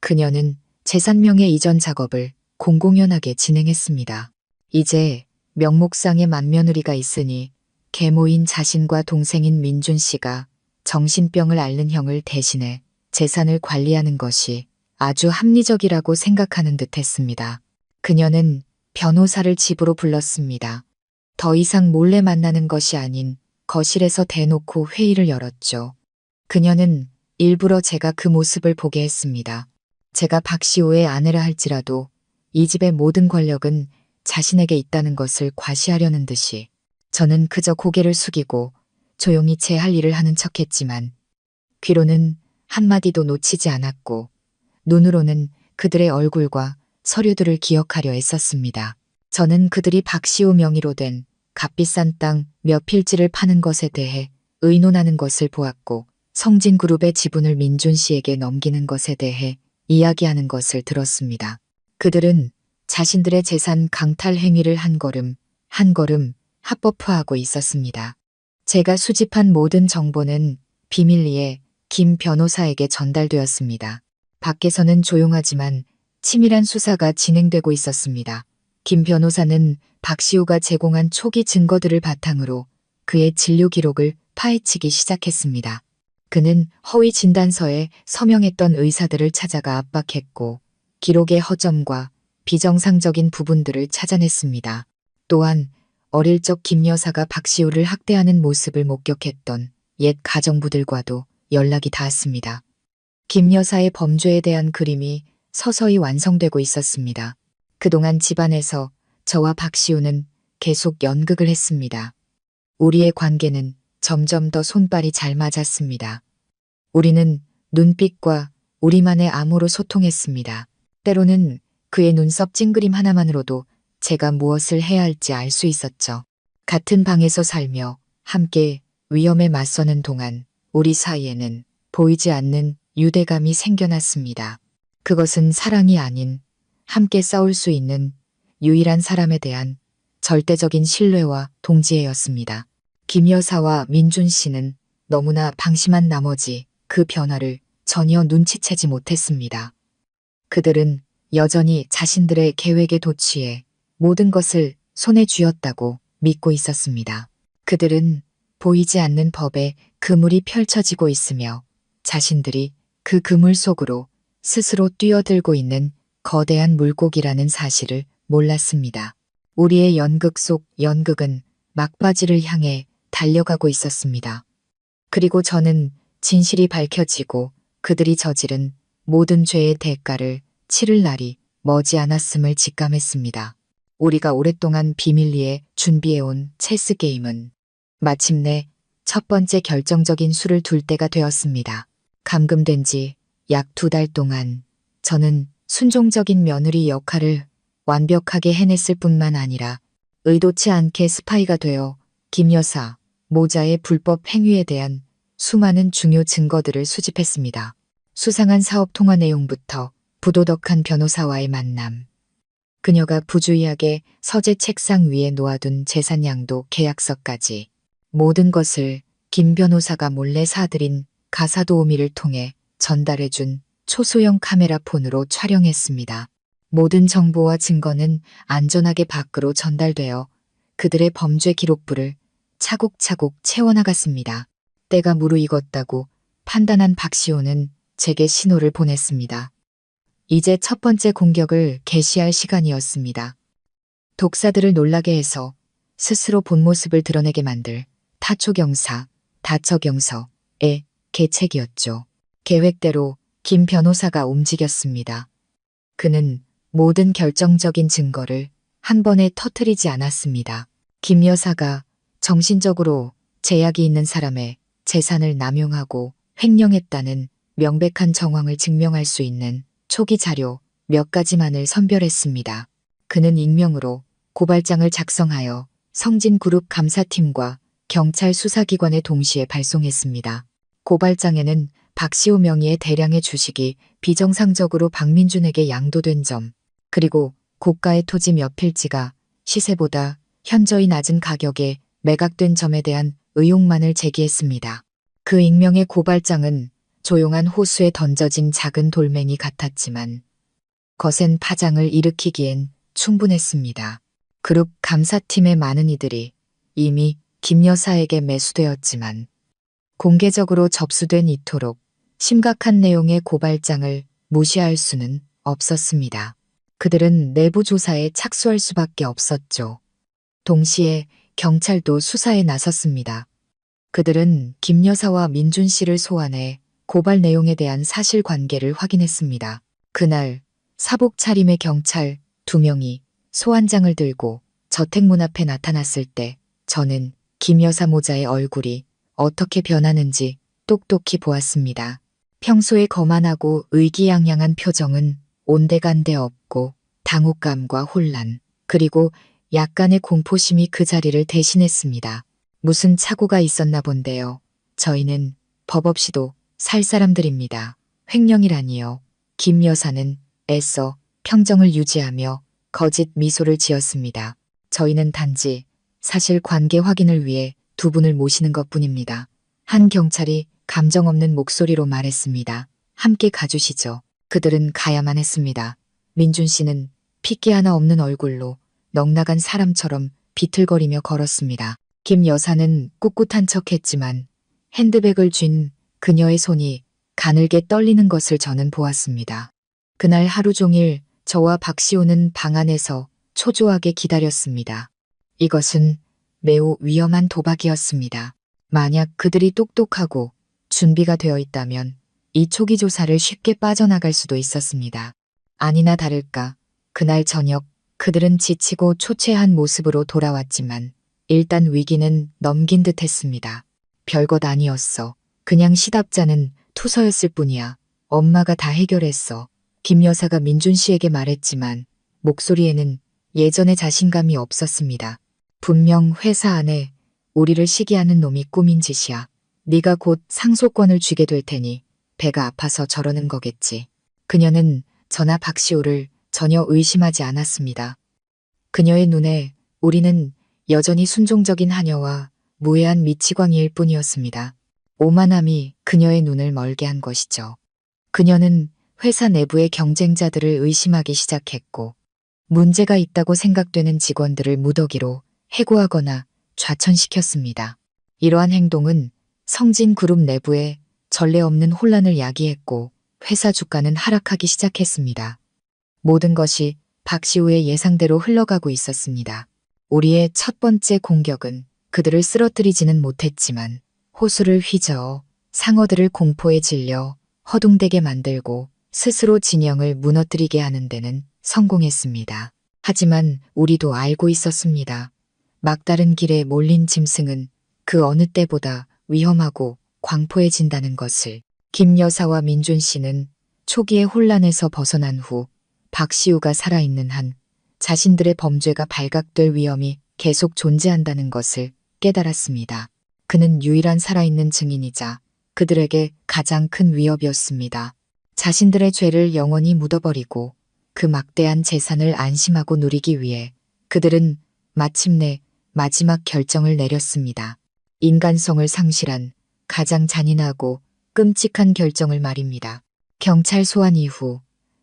그녀는 재산명의 이전 작업을 공공연하게 진행했습니다. 이제 명목상의 맏며느리가 있으니 계모인 자신과 동생인 민준 씨가 정신병을 앓는 형을 대신해 재산을 관리하는 것이 아주 합리적이라고 생각하는 듯 했습니다. 그녀는 변호사를 집으로 불렀습니다. 더 이상 몰래 만나는 것이 아닌 거실에서 대놓고 회의를 열었죠. 그녀는 일부러 제가 그 모습을 보게 했습니다. 제가 박시우의 아내라 할지라도 이 집의 모든 권력은 자신에게 있다는 것을 과시하려는 듯이 저는 그저 고개를 숙이고 조용히 제 할 일을 하는 척했지만 귀로는 한마디도 놓치지 않았고 눈으로는 그들의 얼굴과 서류들을 기억하려 애썼습니다. 저는 그들이 박시우 명의로 된 값비싼 땅 몇 필지를 파는 것에 대해 의논하는 것을 보았고 성진그룹의 지분을 민준 씨에게 넘기는 것에 대해 이야기하는 것을 들었습니다. 그들은 자신들의 재산 강탈 행위를 한 걸음 한 걸음 합법화하고 있었습니다. 제가 수집한 모든 정보는 비밀리에 김 변호사에게 전달되었습니다. 밖에서는 조용하지만 치밀한 수사가 진행되고 있었습니다. 김 변호사는 박시우가 제공한 초기 증거들을 바탕으로 그의 진료 기록을 파헤치기 시작했습니다. 그는 허위 진단서에 서명했던 의사들을 찾아가 압박했고 기록의 허점과 비정상적인 부분들을 찾아냈습니다. 또한 어릴 적 김 여사가 박시우를 학대하는 모습을 목격했던 옛 가정부들과도 연락이 닿았습니다. 김 여사의 범죄에 대한 그림이 서서히 완성되고 있었습니다. 그동안 집안에서 저와 박시우는 계속 연극을 했습니다. 우리의 관계는 점점 더 손발이 잘 맞았습니다. 우리는 눈빛과 우리만의 암호로 소통했습니다. 때로는 그의 눈썹 찡그림 하나만으로도 제가 무엇을 해야 할지 알 수 있었죠. 같은 방에서 살며 함께 위험에 맞서는 동안 우리 사이에는 보이지 않는 유대감이 생겨났습니다. 그것은 사랑이 아닌 함께 싸울 수 있는 유일한 사람에 대한 절대적인 신뢰와 동지애였습니다. 김 여사와 민준 씨는 너무나 방심한 나머지 그 변화를 전혀 눈치채지 못했습니다. 그들은 여전히 자신들의 계획에 도취해 모든 것을 손에 쥐었다고 믿고 있었습니다. 그들은 보이지 않는 법에 그물이 펼쳐지고 있으며 자신들이 그 그물 속으로 스스로 뛰어들고 있는 거대한 물고기라는 사실을 몰랐습니다. 우리의 연극 속 연극은 막바지를 향해 달려가고 있었습니다. 그리고 저는 진실이 밝혀지고 그들이 저지른 모든 죄의 대가를 치를 날이 머지않았음을 직감했습니다. 우리가 오랫동안 비밀리에 준비해온 체스 게임은 마침내 첫 번째 결정적인 수를 둘 때가 되었습니다. 감금된 지 약 2달 동안 저는 순종적인 며느리 역할을 완벽하게 해냈을 뿐만 아니라 의도치 않게 스파이가 되어 김 여사 모자의 불법 행위에 대한 수많은 중요 증거들을 수집했습니다. 수상한 사업 통화 내용부터 부도덕한 변호사와의 만남, 그녀가 부주의하게 서재 책상 위에 놓아둔 재산양도 계약서까지 모든 것을 김 변호사가 몰래 사들인 가사도우미를 통해 전달해준 초소형 카메라 폰으로 촬영했습니다. 모든 정보와 증거는 안전하게 밖으로 전달되어 그들의 범죄 기록부를 차곡차곡 채워나갔습니다. 때가 무르익었다고 판단한 박시호는 제게 신호를 보냈습니다. 이제 첫 번째 공격을 개시할 시간이었습니다. 독사들을 놀라게 해서 스스로 본 모습을 드러내게 만들 타초경사, 다처경서의 계책이었죠. 계획대로 김 변호사가 움직였습니다. 그는 모든 결정적인 증거를 한 번에 터뜨리지 않았습니다. 김 여사가 정신적으로 제약이 있는 사람의 재산을 남용하고 횡령했다는 명백한 정황을 증명할 수 있는 초기 자료 몇 가지만을 선별했습니다. 그는 익명으로 고발장을 작성하여 성진그룹 감사팀과 경찰 수사기관에 동시에 발송했습니다. 고발장에는 박시우 명의의 대량의 주식이 비정상적으로 박민준에게 양도된 점, 그리고 고가의 토지 몇 필지가 시세보다 현저히 낮은 가격에 매각된 점에 대한 의혹만을 제기했습니다. 그 익명의 고발장은 조용한 호수에 던져진 작은 돌멩이 같았지만 거센 파장을 일으키기엔 충분했습니다. 그룹 감사팀의 많은 이들이 이미 김 여사에게 매수되었지만 공개적으로 접수된 이토록 심각한 내용의 고발장을 무시할 수는 없었습니다. 그들은 내부 조사에 착수할 수밖에 없었죠. 동시에 경찰도 수사에 나섰습니다. 그들은 김 여사와 민준 씨를 소환해 고발 내용에 대한 사실관계를 확인했습니다. 그날 사복 차림의 경찰 2명이 소환장을 들고 저택문 앞에 나타났을 때 저는 김 여사 모자의 얼굴이 어떻게 변하는지 똑똑히 보았습니다. 평소에 거만하고 의기양양한 표정은 온데간데 없고 당혹감과 혼란, 그리고 약간의 공포심이 그 자리를 대신했습니다. 무슨 착오가 있었나 본데요. 저희는 법 없이도 살 사람들입니다. 횡령이라니요. 김 여사는 애써 평정을 유지하며 거짓 미소를 지었습니다. 저희는 단지 사실 관계 확인을 위해 두 분을 모시는 것뿐입니다. 한 경찰이 감정 없는 목소리로 말했습니다. 함께 가주시죠. 그들은 가야만 했습니다. 민준 씨는 핏기 하나 없는 얼굴로 넉나간 사람처럼 비틀거리며 걸었습니다. 김 여사는 꿋꿋한 척했지만 핸드백을 쥔 그녀의 손이 가늘게 떨리는 것을 저는 보았습니다. 그날 하루 종일 저와 박시호는 방 안에서 초조하게 기다렸습니다. 이것은 매우 위험한 도박이었습니다. 만약 그들이 똑똑하고 준비가 되어 있다면 이 초기 조사를 쉽게 빠져나갈 수도 있었습니다. 아니나 다를까 그날 저녁 그들은 지치고 초췌한 모습으로 돌아왔지만 일단 위기는 넘긴 듯 했습니다. 별것 아니었어. 그냥 시답자는 투서였을 뿐이야. 엄마가 다 해결했어. 김 여사가 민준 씨에게 말했지만 목소리에는 예전의 자신감이 없었습니다. 분명 회사 안에 우리를 시기하는 놈이 꾸민 짓이야. 네가 곧 상속권을 쥐게 될 테니 배가 아파서 저러는 거겠지. 그녀는 저나 박시호를 전혀 의심하지 않았습니다. 그녀의 눈에 우리는 여전히 순종적인 하녀와 무해한 미치광이일 뿐이었습니다. 오만함이 그녀의 눈을 멀게 한 것이죠. 그녀는 회사 내부의 경쟁자들을 의심하기 시작했고 문제가 있다고 생각되는 직원들을 무더기로 해고하거나 좌천시켰습니다. 이러한 행동은 성진 그룹 내부에 전례 없는 혼란을 야기했고 회사 주가는 하락하기 시작했습니다. 모든 것이 박시우의 예상대로 흘러가고 있었습니다. 우리의 첫 번째 공격은 그들을 쓰러뜨리지는 못했지만 호수를 휘저어 상어들을 공포에 질려 허둥대게 만들고 스스로 진영을 무너뜨리게 하는 데는 성공했습니다. 하지만 우리도 알고 있었습니다. 막다른 길에 몰린 짐승은 그 어느 때보다 위험하고 광포해진다는 것을. 김 여사와 민준 씨는 초기의 혼란에서 벗어난 후 박시우가 살아있는 한 자신들의 범죄가 발각될 위험이 계속 존재한다는 것을 깨달았습니다. 그는 유일한 살아있는 증인이자 그들에게 가장 큰 위협이었습니다. 자신들의 죄를 영원히 묻어버리고 그 막대한 재산을 안심하고 누리기 위해 그들은 마침내 마지막 결정을 내렸습니다. 인간성을 상실한 가장 잔인하고 끔찍한 결정을 말입니다. 경찰 소환 이후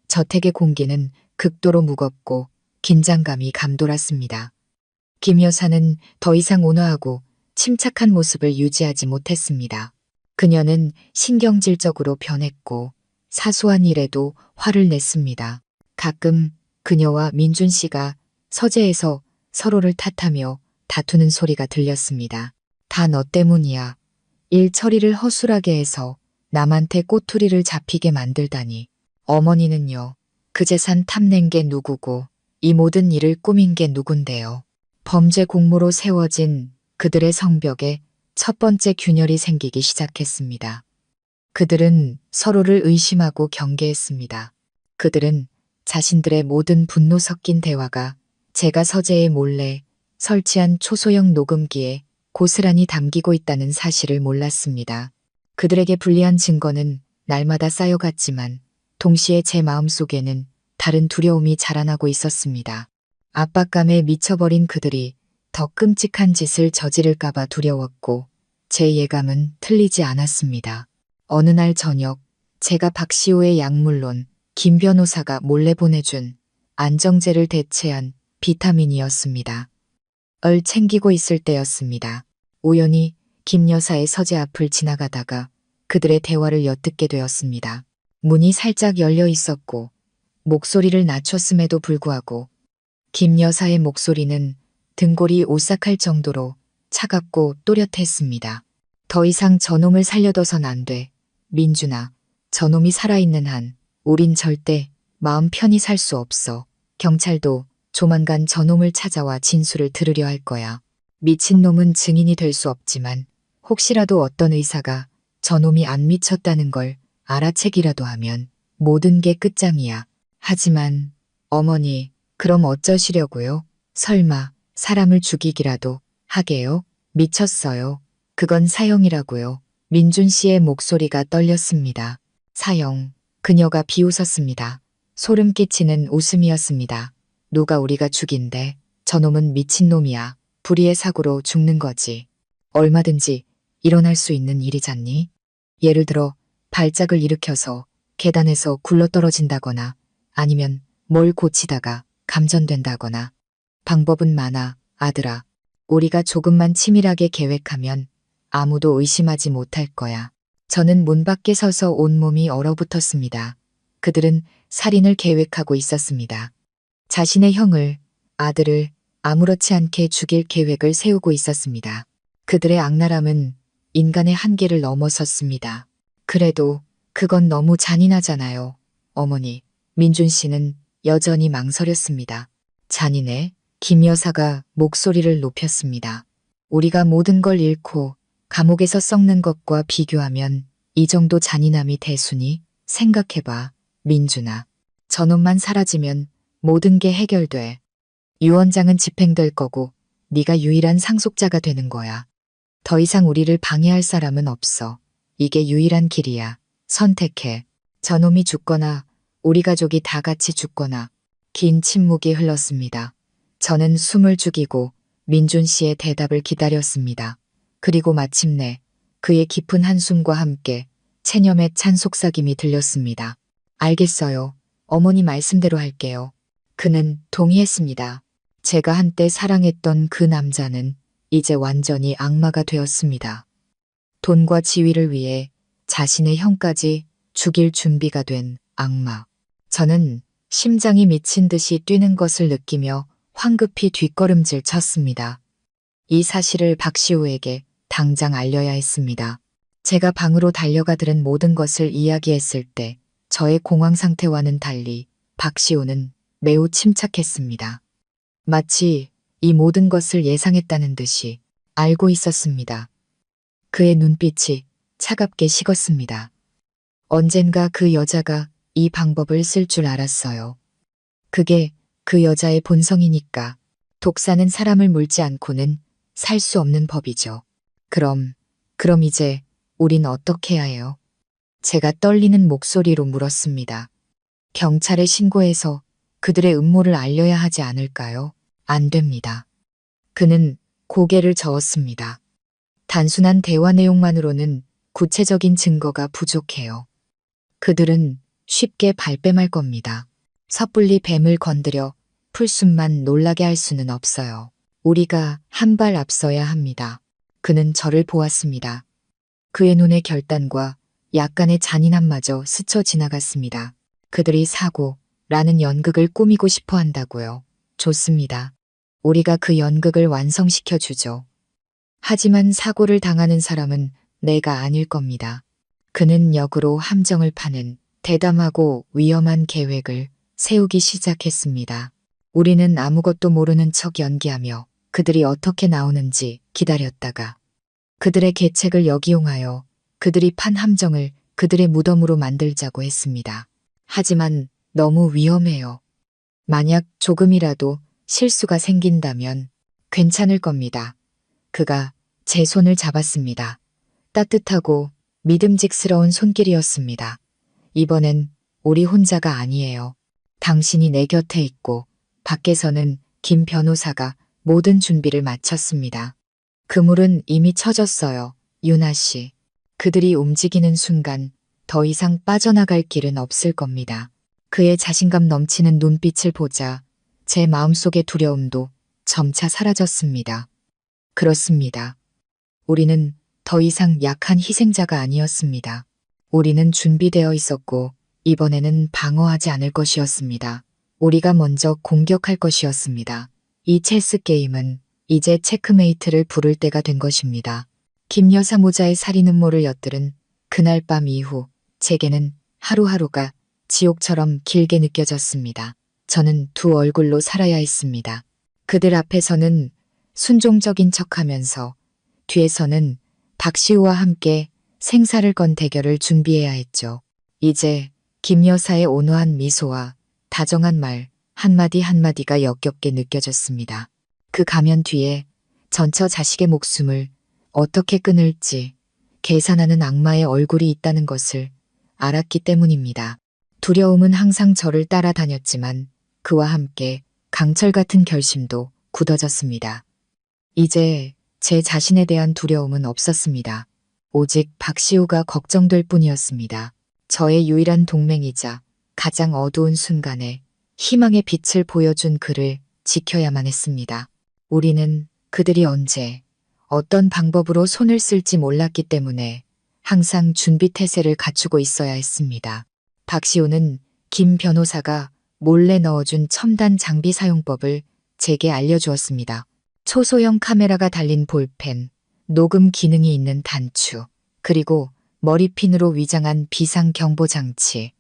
저택의 공기는 극도로 무겁고 긴장감이 감돌았습니다. 김 여사는 더 이상 온화하고 침착한 모습을 유지하지 못했습니다. 그녀는 신경질적으로 변했고 사소한 일에도 화를 냈습니다. 가끔 그녀와 민준 씨가 서재에서 서로를 탓하며 다투는 소리가 들렸습니다. 다 너 때문이야. 일 처리를 허술하게 해서 남한테 꼬투리를 잡히게 만들다니. 어머니는요. 그 재산 탐낸 게 누구고 이 모든 일을 꾸민 게 누군데요. 범죄 공모로 세워진 그들의 성벽에 첫 번째 균열이 생기기 시작했습니다. 그들은 서로를 의심하고 경계했습니다. 그들은 자신들의 모든 분노 섞인 대화가 제가 서재에 몰래 설치한 초소형 녹음기에 고스란히 담기고 있다는 사실을 몰랐습니다. 그들에게 불리한 증거는 날마다 쌓여갔지만 동시에 제 마음속에는 다른 두려움이 자라나고 있었습니다. 압박감에 미쳐버린 그들이 더 끔찍한 짓을 저지를까봐 두려웠고 제 예감은 틀리지 않았습니다. 어느 날 저녁 제가 박시호의 약물론 김 변호사가 몰래 보내준 안정제를 대체한 비타민이었습니다. 을 챙기고 있을 때였습니다. 우연히 김 여사의 서재 앞을 지나가다가 그들의 대화를 엿듣게 되었습니다. 문이 살짝 열려 있었고 목소리를 낮췄음에도 불구하고 김 여사의 목소리는 등골이 오싹할 정도로 차갑고 또렷했습니다. 더 이상 저놈을 살려둬선 안 돼. 민준아, 저놈이 살아있는 한 우린 절대 마음 편히 살 수 없어. 경찰도 조만간 저놈을 찾아와 진술을 들으려 할 거야. 미친놈은 증인이 될 수 없지만 혹시라도 어떤 의사가 저놈이 안 미쳤다는 걸 알아채기라도 하면 모든 게 끝장이야. 하지만 어머니, 그럼 어쩌시려고요? 설마 사람을 죽이기라도 하게요? 미쳤어요. 그건 사형이라고요. 민준 씨의 목소리가 떨렸습니다. 사형. 그녀가 비웃었습니다. 소름 끼치는 웃음이었습니다. 누가 우리가 죽인대. 저놈은 미친놈이야. 불의의 사고로 죽는 거지. 얼마든지 일어날 수 있는 일이잖니? 예를 들어 발작을 일으켜서 계단에서 굴러떨어진다거나 아니면 뭘 고치다가 감전된다거나. 방법은 많아, 아들아. 우리가 조금만 치밀하게 계획하면 아무도 의심하지 못할 거야. 저는 문 밖에 서서 온몸이 얼어붙었습니다. 그들은 살인을 계획하고 있었습니다. 자신의 형을, 아들을 아무렇지 않게 죽일 계획을 세우고 있었습니다. 그들의 악랄함은 인간의 한계를 넘어섰습니다. 그래도 그건 너무 잔인하잖아요. 어머니, 민준 씨는 여전히 망설였습니다. 잔인해? 김 여사가 목소리를 높였습니다. 우리가 모든 걸 잃고 감옥에서 썩는 것과 비교하면 이 정도 잔인함이 대수니? 생각해봐, 민준아. 저놈만 사라지면 모든 게 해결돼. 유언장은 집행될 거고 네가 유일한 상속자가 되는 거야. 더 이상 우리를 방해할 사람은 없어. 이게 유일한 길이야. 선택해. 저놈이 죽거나 우리 가족이 다 같이 죽거나. 긴 침묵이 흘렀습니다. 저는 숨을 죽이고 민준 씨의 대답을 기다렸습니다. 그리고 마침내 그의 깊은 한숨과 함께 체념에 찬 속삭임이 들렸습니다. 알겠어요. 어머니 말씀대로 할게요. 그는 동의했습니다. 제가 한때 사랑했던 그 남자는 이제 완전히 악마가 되었습니다. 돈과 지위를 위해 자신의 형까지 죽일 준비가 된 악마. 저는 심장이 미친 듯이 뛰는 것을 느끼며 황급히 뒷걸음질 쳤습니다. 이 사실을 박시우에게 당장 알려야 했습니다. 제가 방으로 달려가 들은 모든 것을 이야기했을 때 저의 공황 상태와는 달리 박시우는 매우 침착했습니다. 마치 이 모든 것을 예상했다는 듯이 알고 있었습니다. 그의 눈빛이 차갑게 식었습니다. 언젠가 그 여자가 이 방법을 쓸 줄 알았어요. 그게 그 여자의 본성이니까. 독사는 사람을 물지 않고는 살 수 없는 법이죠. 그럼 이제 우린 어떻게 해야 해요? 제가 떨리는 목소리로 물었습니다. 경찰에 신고해서 그들의 음모를 알려야 하지 않을까요? 안 됩니다. 그는 고개를 저었습니다. 단순한 대화 내용만으로는 구체적인 증거가 부족해요. 그들은 쉽게 발뺌할 겁니다. 섣불리 뱀을 건드려 풀숲만 놀라게 할 수는 없어요. 우리가 한 발 앞서야 합니다. 그는 저를 보았습니다. 그의 눈의 결단과 약간의 잔인함마저 스쳐 지나갔습니다. 그들이 사고라는 연극을 꾸미고 싶어 한다고요. 좋습니다. 우리가 그 연극을 완성시켜 주죠. 하지만 사고를 당하는 사람은 내가 아닐 겁니다. 그는 역으로 함정을 파는 대담하고 위험한 계획을 세우기 시작했습니다. 우리는 아무것도 모르는 척 연기하며 그들이 어떻게 나오는지 기다렸다가 그들의 계책을 역이용하여 그들이 판 함정을 그들의 무덤으로 만들자고 했습니다. 하지만 너무 위험해요. 만약 조금이라도 실수가 생긴다면 괜찮을 겁니다. 그가 제 손을 잡았습니다. 따뜻하고 믿음직스러운 손길이었습니다. 이번엔 우리 혼자가 아니에요. 당신이 내 곁에 있고 밖에서는 김 변호사가 모든 준비를 마쳤습니다. 그물은 이미 쳐졌어요. 유나 씨. 그들이 움직이는 순간 더 이상 빠져나갈 길은 없을 겁니다. 그의 자신감 넘치는 눈빛을 보자 제 마음속의 두려움도 점차 사라졌습니다. 그렇습니다. 우리는 더 이상 약한 희생자가 아니었습니다. 우리는 준비되어 있었고 이번에는 방어하지 않을 것이었습니다. 우리가 먼저 공격할 것이었습니다. 이 체스 게임은 이제 체크메이트를 부를 때가 된 것입니다. 김 여사 모자의 살인 음모를 엿들은 그날 밤 이후 제게는 하루하루가 지옥처럼 길게 느껴졌습니다. 저는 두 얼굴로 살아야 했습니다. 그들 앞에서는 순종적인 척하면서 뒤에서는 박시우와 함께 생사를 건 대결을 준비해야 했죠. 이제 김 여사의 온화한 미소와 다정한 말 한마디 한마디가 역겹게 느껴졌습니다. 그 가면 뒤에 전처 자식의 목숨을 어떻게 끊을지 계산하는 악마의 얼굴이 있다는 것을 알았기 때문입니다. 두려움은 항상 저를 따라다녔지만 그와 함께 강철 같은 결심도 굳어졌습니다. 이제 제 자신에 대한 두려움은 없었습니다. 오직 박시우가 걱정될 뿐이었습니다. 저의 유일한 동맹이자 가장 어두운 순간에 희망의 빛을 보여준 그를 지켜야만 했습니다. 우리는 그들이 언제 어떤 방법으로 손을 쓸지 몰랐기 때문에 항상 준비 태세를 갖추고 있어야 했습니다. 박시우는 김 변호사가 몰래 넣어준 첨단 장비 사용법을 제게 알려주었습니다. 초소형 카메라가 달린 볼펜, 녹음 기능이 있는 단추, 그리고 머리핀으로 위장한 비상 경보 장치.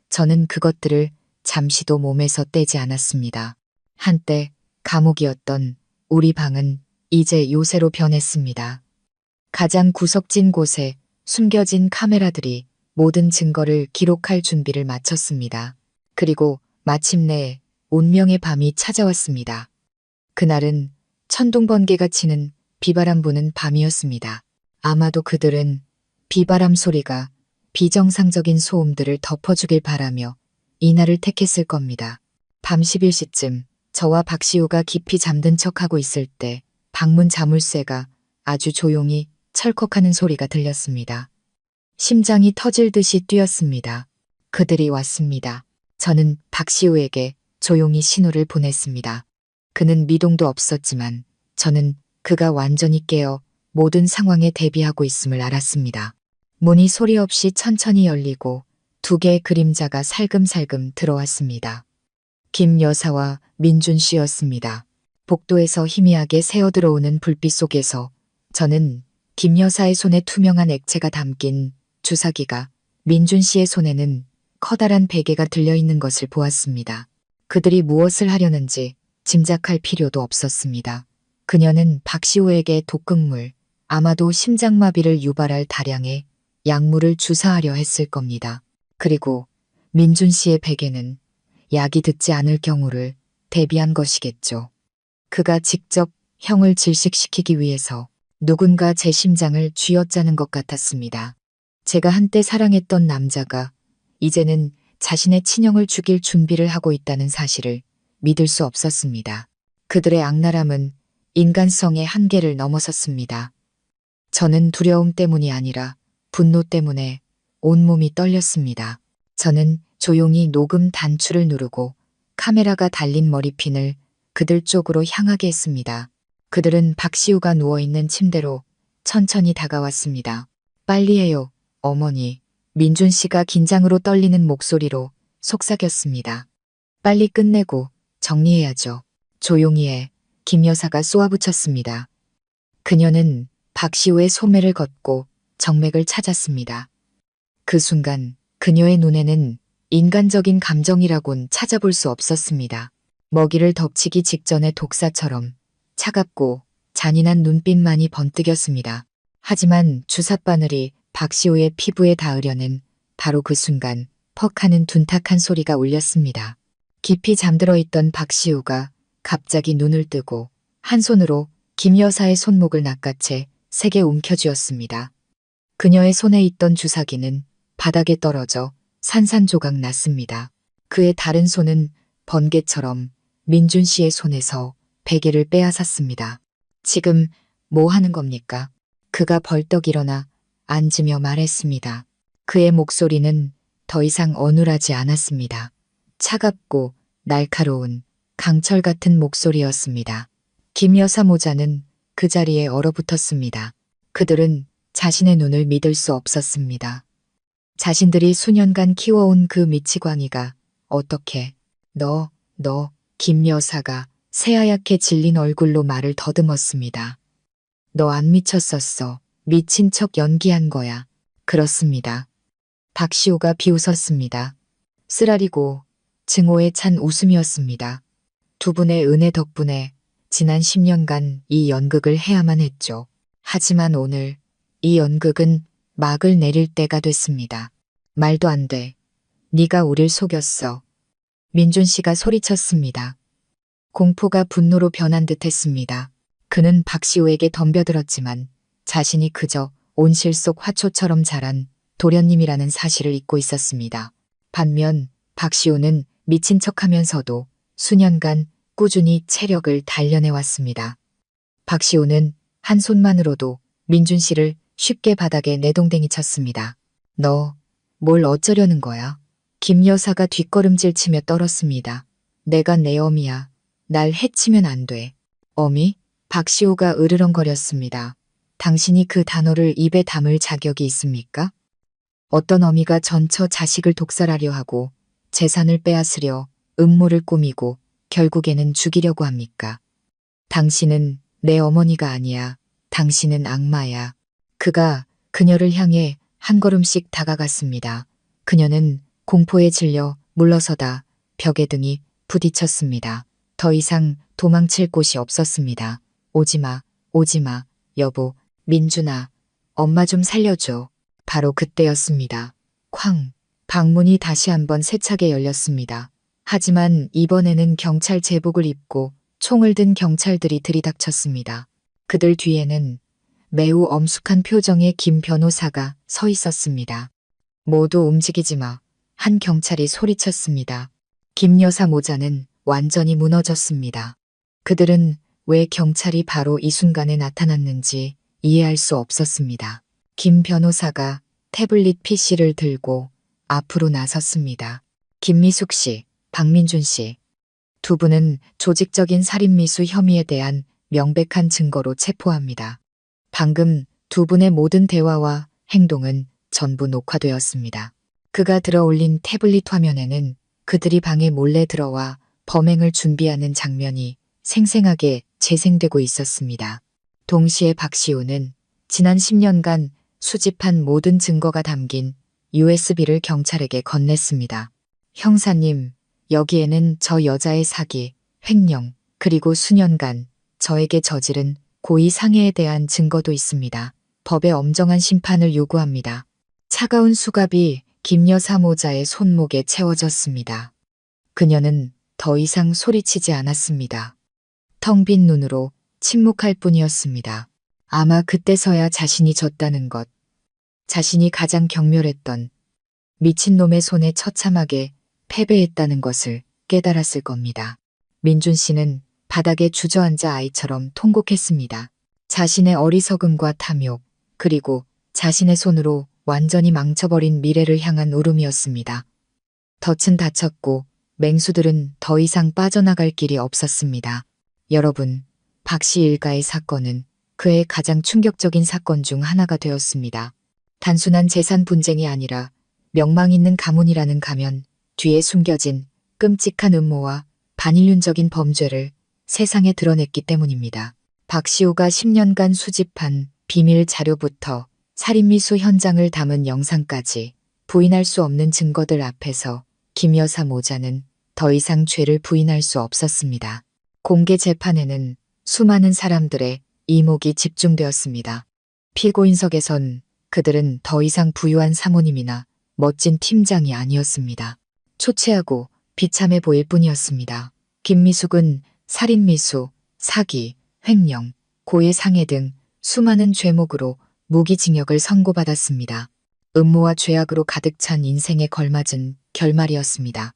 저는 그것들을 잠시도 몸에서 떼지 않았습니다. 한때 감옥이었던 우리 방은 이제 요새로 변했습니다. 가장 구석진 곳에 숨겨진 카메라들이 모든 증거를 기록할 준비를 마쳤습니다. 그리고 마침내 운명의 밤이 찾아왔습니다. 그날은 천둥번개가 치는 비바람 부는 밤이었습니다. 아마도 그들은 비바람 소리가 비정상적인 소음들을 덮어주길 바라며 이날을 택했을 겁니다. 밤 11시쯤 저와 박시우가 깊이 잠든 척하고 있을 때 방문 자물쇠가 아주 조용히 철컥하는 소리가 들렸습니다. 심장이 터질 듯이 뛰었습니다. 그들이 왔습니다. 저는 박시우에게 조용히 신호를 보냈습니다. 그는 미동도 없었지만 저는 그가 완전히 깨어 모든 상황에 대비하고 있음을 알았습니다. 문이 소리 없이 천천히 열리고 두 개의 그림자가 살금살금 들어왔습니다. 김 여사와 민준 씨였습니다. 복도에서 희미하게 새어들어오는 불빛 속에서 저는 김 여사의 손에 투명한 액체가 담긴 주사기가, 민준 씨의 손에는 커다란 베개가 들려있는 것을 보았습니다. 그들이 무엇을 하려는지 짐작할 필요도 없었습니다. 그녀는 박시우에게 독극물, 아마도 심장마비를 유발할 다량의 약물을 주사하려 했을 겁니다. 그리고 민준 씨의 베개는 약이 듣지 않을 경우를 대비한 것이겠죠. 그가 직접 형을 질식시키기 위해서 누군가 제 심장을 쥐어짜는 것 같았습니다. 제가 한때 사랑했던 남자가 이제는 자신의 친형을 죽일 준비를 하고 있다는 사실을 믿을 수 없었습니다. 그들의 악랄함은 인간성의 한계를 넘어섰습니다. 저는 두려움 때문이 아니라 분노 때문에 온몸이 떨렸습니다. 저는 조용히 녹음 단추를 누르고 카메라가 달린 머리핀을 그들 쪽으로 향하게 했습니다. 그들은 박시우가 누워있는 침대로 천천히 다가왔습니다. 빨리 해요, 어머니. 민준 씨가 긴장으로 떨리는 목소리로 속삭였습니다. 빨리 끝내고 정리해야죠. 조용히 해. 김 여사가 쏘아붙였습니다. 그녀는 박시우의 소매를 걷고 정맥을 찾았습니다. 그 순간 그녀의 눈에는 인간적인 감정이라곤 찾아볼 수 없었습니다. 먹이를 덮치기 직전의 독사처럼 차갑고 잔인한 눈빛만이 번뜩였습니다. 하지만 주삿바늘이 박시우의 피부에 닿으려는 바로 그 순간 퍽 하는 둔탁한 소리가 울렸습니다. 깊이 잠들어 있던 박시우가 갑자기 눈을 뜨고 한 손으로 김 여사의 손목을 낚아채 세게 움켜쥐었습니다. 그녀의 손에 있던 주사기는 바닥에 떨어져 산산조각 났습니다. 그의 다른 손은 번개처럼 민준 씨의 손에서 베개를 빼앗았습니다. 지금 뭐 하는 겁니까? 그가 벌떡 일어나 앉으며 말했습니다. 그의 목소리는 더 이상 어눌하지 않았습니다. 차갑고 날카로운 강철 같은 목소리였습니다. 김 여사 모자는 그 자리에 얼어붙었습니다. 그들은 자신의 눈을 믿을 수 없었습니다. 자신들이 수년간 키워온 그 미치광이가 어떻게 너, 김 여사가 새하얗게 질린 얼굴로 말을 더듬었습니다. 너 안 미쳤었어. 미친 척 연기한 거야. 그렇습니다. 박시우가 비웃었습니다. 쓰라리고 증오에 찬 웃음이었습니다. 두 분의 은혜 덕분에 지난 10년간 이 연극을 해야만 했죠. 하지만 오늘 이 연극은 막을 내릴 때가 됐습니다. 말도 안 돼. 네가 우릴 속였어. 민준 씨가 소리쳤습니다. 공포가 분노로 변한 듯 했습니다. 그는 박시우에게 덤벼들었지만 자신이 그저 온실 속 화초처럼 자란 도련님이라는 사실을 잊고 있었습니다. 반면 박시우는 미친 척하면서도 수년간 꾸준히 체력을 단련해왔습니다. 박시우는 한 손만으로도 민준 씨를 쉽게 바닥에 내동댕이 쳤습니다. 너 뭘 어쩌려는 거야? 김 여사가 뒷걸음질 치며 떨었습니다. 내가 내 어미야. 날 해치면 안 돼. 어미? 박시우가 으르렁거렸습니다. 당신이 그 단어를 입에 담을 자격이 있습니까? 어떤 어미가 전처 자식을 독살하려 하고 재산을 빼앗으려 음모를 꾸미고 결국에는 죽이려고 합니까? 당신은 내 어머니가 아니야. 당신은 악마야. 그가 그녀를 향해 한 걸음씩 다가갔습니다. 그녀는 공포에 질려 물러서다 벽에 등이 부딪혔습니다. 더 이상 도망칠 곳이 없었습니다. 오지마, 오지마, 여보, 민준아, 엄마 좀 살려줘. 바로 그때였습니다. 쾅! 방문이 다시 한번 세차게 열렸습니다. 하지만 이번에는 경찰 제복을 입고 총을 든 경찰들이 들이닥쳤습니다. 그들 뒤에는 매우 엄숙한 표정의 김 변호사가 서 있었습니다. 모두 움직이지 마. 한 경찰이 소리쳤습니다. 김 여사 모자는 완전히 무너졌습니다. 그들은 왜 경찰이 바로 이 순간에 나타났는지 이해할 수 없었습니다. 김 변호사가 태블릿 PC를 들고 앞으로 나섰습니다. 김미숙 씨, 박민준 씨. 두 분은 조직적인 살인미수 혐의에 대한 명백한 증거로 체포합니다. 방금 두 분의 모든 대화와 행동은 전부 녹화되었습니다. 그가 들어올린 태블릿 화면에는 그들이 방에 몰래 들어와 범행을 준비하는 장면이 생생하게 재생되고 있었습니다. 동시에 박시우는 지난 10년간 수집한 모든 증거가 담긴 USB를 경찰에게 건넸습니다. 형사님, 여기에는 저 여자의 사기, 횡령, 그리고 수년간 저에게 저지른 고의 상해에 대한 증거도 있습니다. 법의 엄정한 심판을 요구합니다. 차가운 수갑이 김 여사 모자의 손목에 채워졌습니다. 그녀는 더 이상 소리치지 않았습니다. 텅 빈 눈으로 침묵할 뿐이었습니다. 아마 그때서야 자신이 졌다는 것, 자신이 가장 경멸했던 미친놈의 손에 처참하게 패배했다는 것을 깨달았을 겁니다. 민준 씨는 바닥에 주저앉아 아이처럼 통곡했습니다. 자신의 어리석음과 탐욕, 그리고 자신의 손으로 완전히 망쳐버린 미래를 향한 울음이었습니다. 덫은 닫혔고 맹수들은 더 이상 빠져나갈 길이 없었습니다. 여러분, 박씨 일가의 사건은 그의 가장 충격적인 사건 중 하나가 되었습니다. 단순한 재산 분쟁이 아니라 명망 있는 가문이라는 가면 뒤에 숨겨진 끔찍한 음모와 반인륜적인 범죄를 세상에 드러냈기 때문입니다. 박시우가 10년간 수집한 비밀 자료부터 살인미수 현장을 담은 영상까지 부인할 수 없는 증거들 앞에서 김 여사 모자는 더 이상 죄를 부인할 수 없었습니다. 공개 재판에는 수많은 사람들의 이목이 집중되었습니다. 피고인석에선 그들은 더 이상 부유한 사모님이나 멋진 팀장이 아니었습니다. 초췌하고 비참해 보일 뿐이었습니다. 김미숙은 살인미수, 사기, 횡령, 고의 상해 등 수많은 죄목으로 무기징역을 선고받았습니다. 음모와 죄악으로 가득 찬 인생에 걸맞은 결말이었습니다.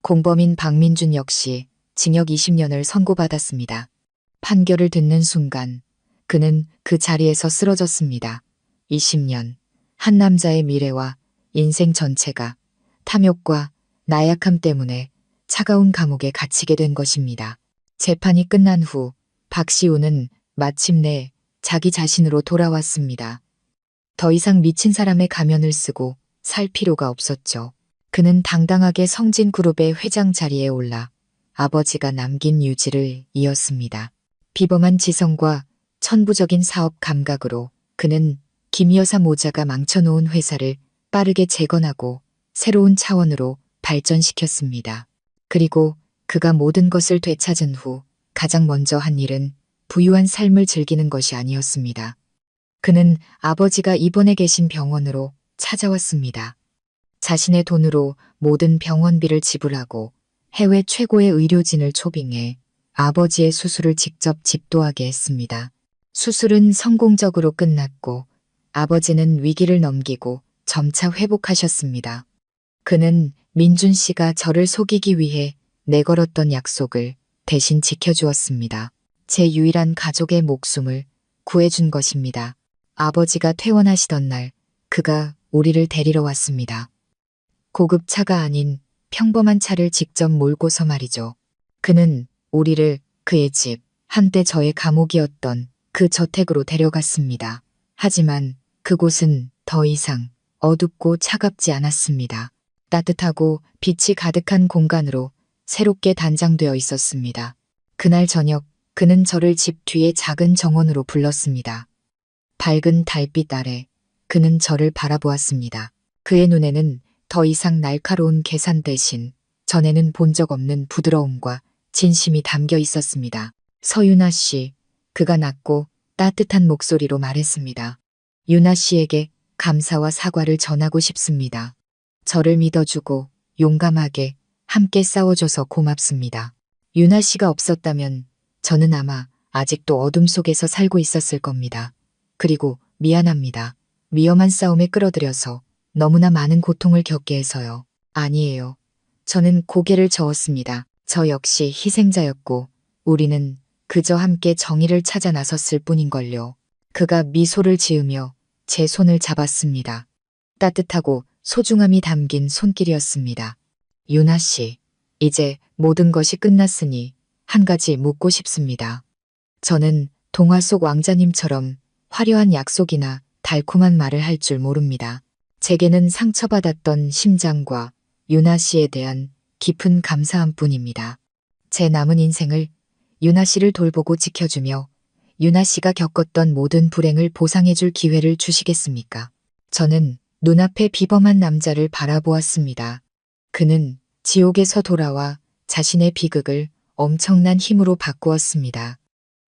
공범인 박민준 역시 징역 20년을 선고받았습니다. 판결을 듣는 순간 그는 그 자리에서 쓰러졌습니다. 20년, 한 남자의 미래와 인생 전체가 탐욕과 나약함 때문에 차가운 감옥에 갇히게 된 것입니다. 재판이 끝난 후 박시우는 마침내 자기 자신으로 돌아왔습니다. 더 이상 미친 사람의 가면을 쓰고 살 필요가 없었죠. 그는 당당하게 성진그룹의 회장 자리에 올라 아버지가 남긴 유지를 이었습니다. 비범한 지성과 천부적인 사업 감각으로 그는 김 여사 모자가 망쳐놓은 회사를 빠르게 재건하고 새로운 차원으로 발전시켰습니다. 그리고 그가 모든 것을 되찾은 후 가장 먼저 한 일은 부유한 삶을 즐기는 것이 아니었습니다. 그는 아버지가 입원해 계신 병원으로 찾아왔습니다. 자신의 돈으로 모든 병원비를 지불하고 해외 최고의 의료진을 초빙해 아버지의 수술을 직접 집도하게 했습니다. 수술은 성공적으로 끝났고 아버지는 위기를 넘기고 점차 회복하셨습니다. 그는 민준 씨가 저를 속이기 위해 내걸었던 약속을 대신 지켜주었습니다. 제 유일한 가족의 목숨을 구해준 것입니다. 아버지가 퇴원하시던 날 그가 우리를 데리러 왔습니다. 고급 차가 아닌 평범한 차를 직접 몰고서 말이죠. 그는 우리를 그의 집, 한때 저의 감옥이었던 그 저택으로 데려갔습니다. 하지만 그곳은 더 이상 어둡고 차갑지 않았습니다. 따뜻하고 빛이 가득한 공간으로 새롭게 단장되어 있었습니다. 그날 저녁 그는 저를 집 뒤의 작은 정원으로 불렀습니다. 밝은 달빛 아래 그는 저를 바라보았습니다. 그의 눈에는 더 이상 날카로운 계산 대신 전에는 본 적 없는 부드러움과 진심이 담겨 있었습니다. 서유나 씨, 그가 낮고 따뜻한 목소리로 말했습니다. 유나 씨에게 감사와 사과를 전하고 싶습니다. 저를 믿어주고 용감하게 함께 싸워줘서 고맙습니다. 유나 씨가 없었다면 저는 아마 아직도 어둠 속에서 살고 있었을 겁니다. 그리고 미안합니다. 위험한 싸움에 끌어들여서 너무나 많은 고통을 겪게 해서요. 아니에요. 저는 고개를 저었습니다. 저 역시 희생자였고 우리는 그저 함께 정의를 찾아 나섰을 뿐인걸요. 그가 미소를 지으며 제 손을 잡았습니다. 따뜻하고 소중함이 담긴 손길이었습니다. 유나 씨, 이제 모든 것이 끝났으니 한 가지 묻고 싶습니다. 저는 동화 속 왕자님처럼 화려한 약속이나 달콤한 말을 할 줄 모릅니다. 제게는 상처받았던 심장과 유나 씨에 대한 깊은 감사함 뿐입니다. 제 남은 인생을 유나 씨를 돌보고 지켜주며 유나 씨가 겪었던 모든 불행을 보상해줄 기회를 주시겠습니까? 저는 눈앞에 비범한 남자를 바라보았습니다. 그는 지옥에서 돌아와 자신의 비극을 엄청난 힘으로 바꾸었습니다.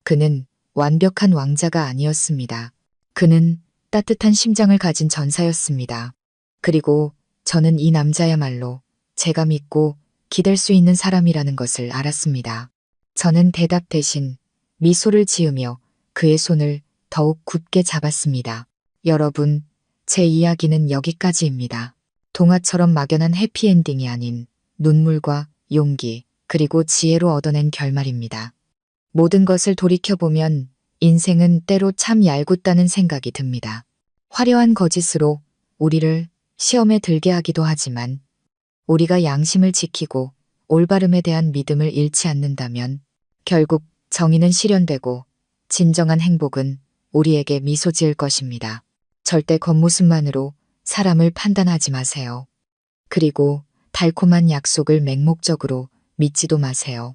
그는 완벽한 왕자가 아니었습니다. 그는 따뜻한 심장을 가진 전사였습니다. 그리고 저는 이 남자야말로 제가 믿고 기댈 수 있는 사람이라는 것을 알았습니다. 저는 대답 대신 미소를 지으며 그의 손을 더욱 굳게 잡았습니다. 여러분, 제 이야기는 여기까지입니다. 동화처럼 막연한 해피엔딩이 아닌 눈물과 용기, 그리고 지혜로 얻어낸 결말입니다. 모든 것을 돌이켜보면 인생은 때로 참 얄궂다는 생각이 듭니다. 화려한 거짓으로 우리를 시험에 들게 하기도 하지만 우리가 양심을 지키고 올바름에 대한 믿음을 잃지 않는다면 결국 정의는 실현되고 진정한 행복은 우리에게 미소 지을 것입니다. 절대 겉모습만으로 사람을 판단하지 마세요. 그리고 달콤한 약속을 맹목적으로 믿지도 마세요.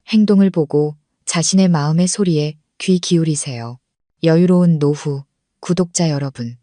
행동을 보고 자신의 마음의 소리에 귀 기울이세요. 여유로운 노후, 구독자 여러분,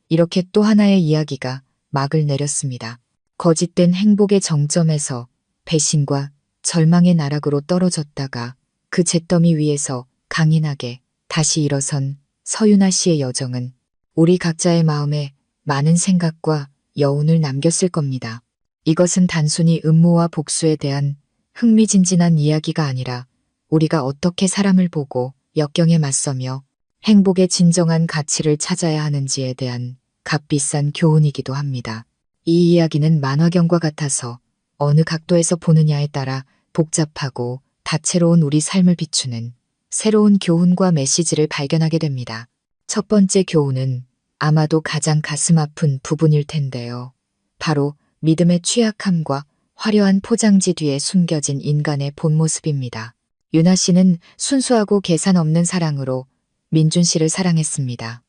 이렇게 또 하나의 이야기가 막을 내렸습니다. 거짓된 행복의 정점에서 배신과 절망의 나락으로 떨어졌다가 그 잿더미 위에서 강인하게 다시 일어선 서유나 씨의 여정은 우리 각자의 마음에 많은 생각과 여운을 남겼을 겁니다. 이것은 단순히 음모와 복수에 대한 흥미진진한 이야기가 아니라 우리가 어떻게 사람을 보고 역경에 맞서며 행복의 진정한 가치를 찾아야 하는지에 대한 값비싼 교훈이기도 합니다. 이 이야기는 만화경과 같아서 어느 각도에서 보느냐에 따라 복잡하고 다채로운 우리 삶을 비추는 새로운 교훈과 메시지를 발견하게 됩니다. 첫 번째 교훈은 아마도 가장 가슴 아픈 부분일 텐데요. 바로 믿음의 취약함과 화려한 포장지 뒤에 숨겨진 인간의 본 모습입니다. 유나 씨는 순수하고 계산 없는 사랑으로 민준 씨를 사랑했습니다.